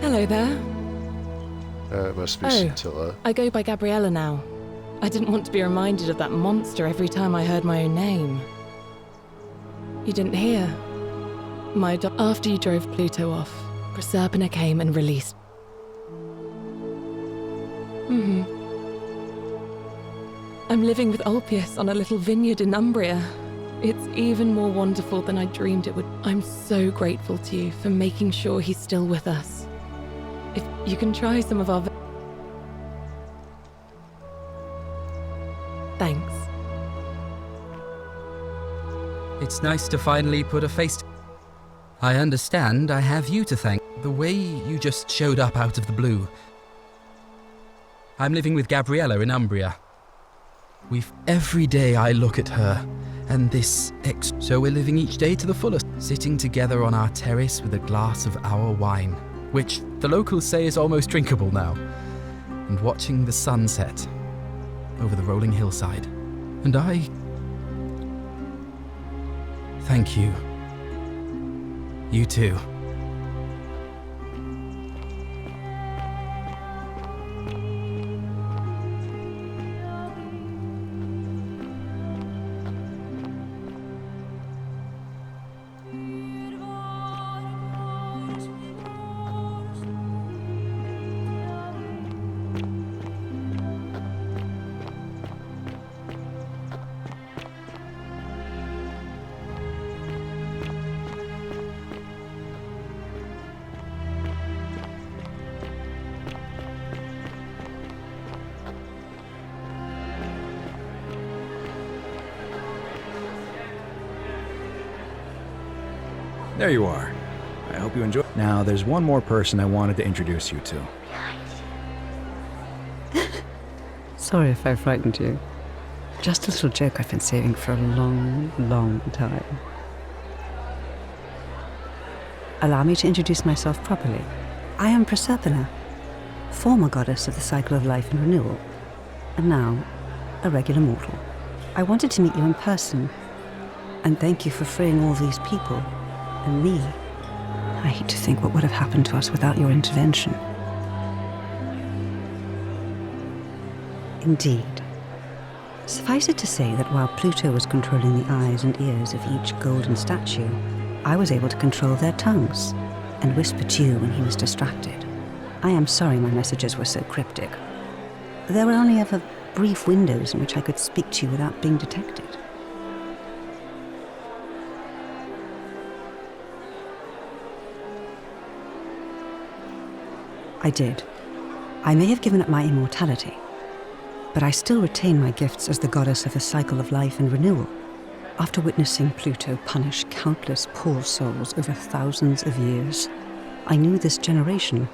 Speaker 4: Hello there.
Speaker 1: It must be
Speaker 4: Oh,
Speaker 1: Scintilla.
Speaker 4: I go by Gabriella now. I didn't want to be reminded of that monster every time I heard my own name. You didn't hear? After you drove Pluto off, Proserpina came and released. I'm living with Ulpius on a little vineyard in Umbria. It's even more wonderful than I dreamed it would. I'm so grateful to you for making sure he's still with us. If you can try some of our... Thanks.
Speaker 8: It's nice to finally put a face to... I understand I have you to thank. The way you just showed up out of the blue. I'm living with Gabriella in Umbria. Every day I look at her, and this so we're living each day to the fullest, sitting together on our terrace with a glass of our wine, which the locals say is almost drinkable now, and watching the sunset over the rolling hillside. And I... Thank you. You too.
Speaker 2: There you are. I hope you enjoy. Now, there's one more person I wanted to introduce you to.
Speaker 22: Sorry if I frightened you. Just a little joke I've been saving for a long, long time. Allow me to introduce myself properly. I am Proserpina, former goddess of the cycle of life and renewal, and now a regular mortal. I wanted to meet you in person, and thank you for freeing all these people. And me. I hate to think what would have happened to us without your intervention. Indeed. Suffice it to say that while Pluto was controlling the eyes and ears of each golden statue, I was able to control their tongues and whisper to you when he was distracted. I am sorry my messages were so cryptic. There were only ever brief windows in which I could speak to you without being detected. I did. I may have given up my immortality, but I still retain my gifts as the goddess of the cycle of life and renewal. After witnessing Pluto punish countless poor souls over thousands of years, I knew this generation,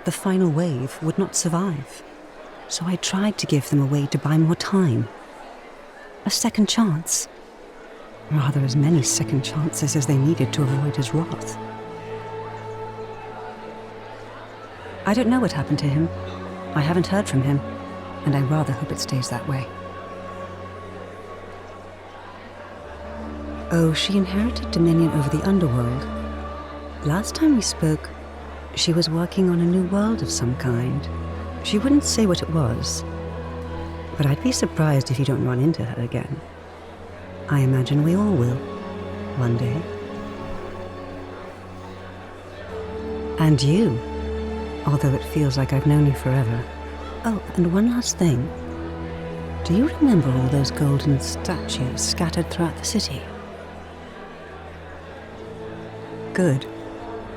Speaker 22: the final wave, would not survive. So I tried to give them a way to buy more time. A second chance. Rather, as many second chances as they needed to avoid his wrath. I don't know what happened to him. I haven't heard from him, and I rather hope it stays that way. Oh, she inherited dominion over the underworld. Last time we spoke, she was working on a new world of some kind. She wouldn't say what it was, but I'd be surprised if you don't run into her again. I imagine we all will, one day. And you. Although it feels like I've known you forever. Oh, and one last thing. Do you remember all those golden statues scattered throughout the city? Good,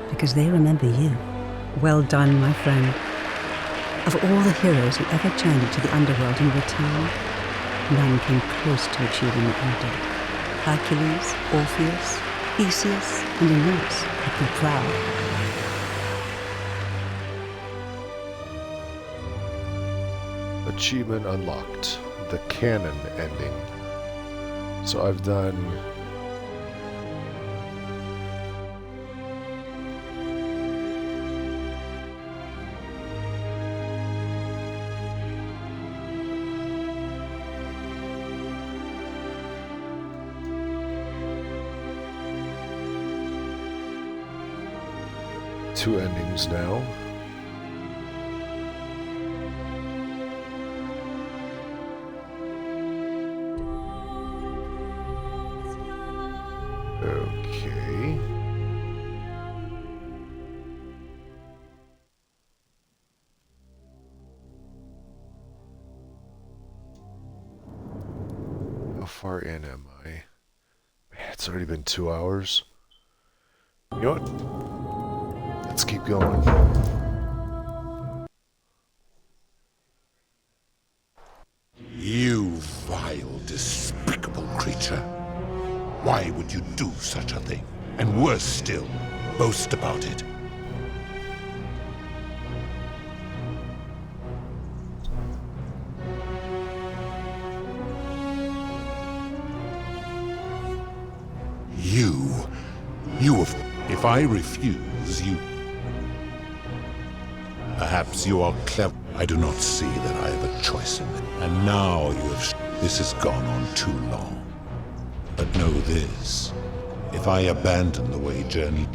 Speaker 22: because they remember you. Well done, my friend. Of all the heroes who ever journeyed to the underworld and returned, none came close to achieving what you did. Hercules, Orpheus, Theseus, and Aeneas would be proud.
Speaker 1: Achievement unlocked. The canon ending. So I've done... 2 endings now. Okay. How far in am I? Man, it's already been 2 hours. You know what? Let's keep going.
Speaker 9: You vile, despicable creature. Why would you do such a thing? And worse still, boast about it. You have... If I refuse, you... Perhaps you are clever. I do not see that I have a choice in it. And now you have... This has gone on too long. But know this. If I abandon the way journey...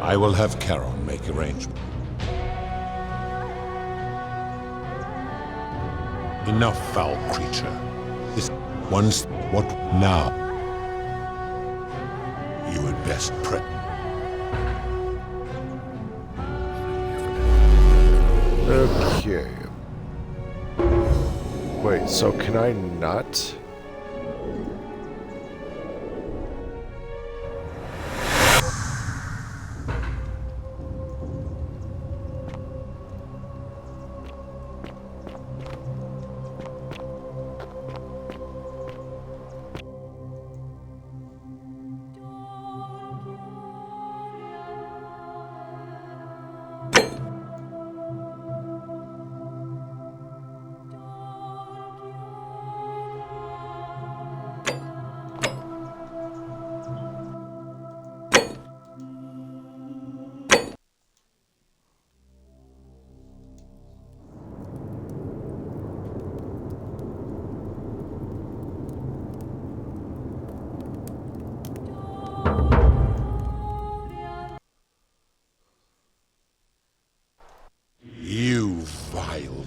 Speaker 9: I will have Charon make arrangements. Enough, foul creature. This... Once... What now? You had best pray.
Speaker 1: Okay. Wait, so can I not?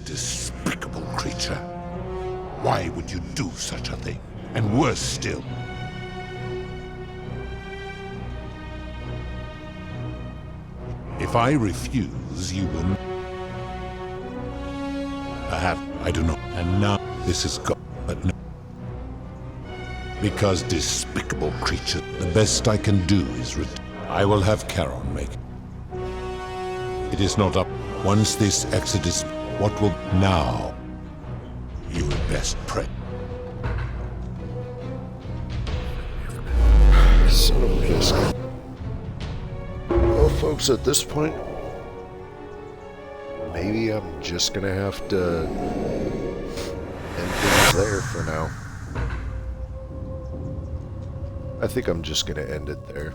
Speaker 9: Despicable creature. Why would you do such a thing? And worse still. If I refuse, you will... Perhaps I do not. And now this is gone. But no. Because despicable creature, the best I can do is I will have Charon make it. It is not up. Once this exodus... What will... Now, you had best pray.
Speaker 1: Son of a biscuit. Well, folks, at this point, maybe I'm just gonna have to end things there for now. I think I'm just gonna end it there.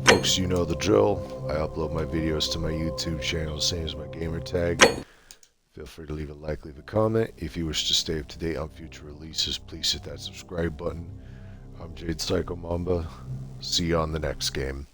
Speaker 1: Folks, you know the drill. I upload my videos to my YouTube channel, same as my gamer tag. Feel free to leave a like, leave a comment. If you wish to stay up to date on future releases, please hit that subscribe button. I'm Jade Psycho Mamba. See you on the next game.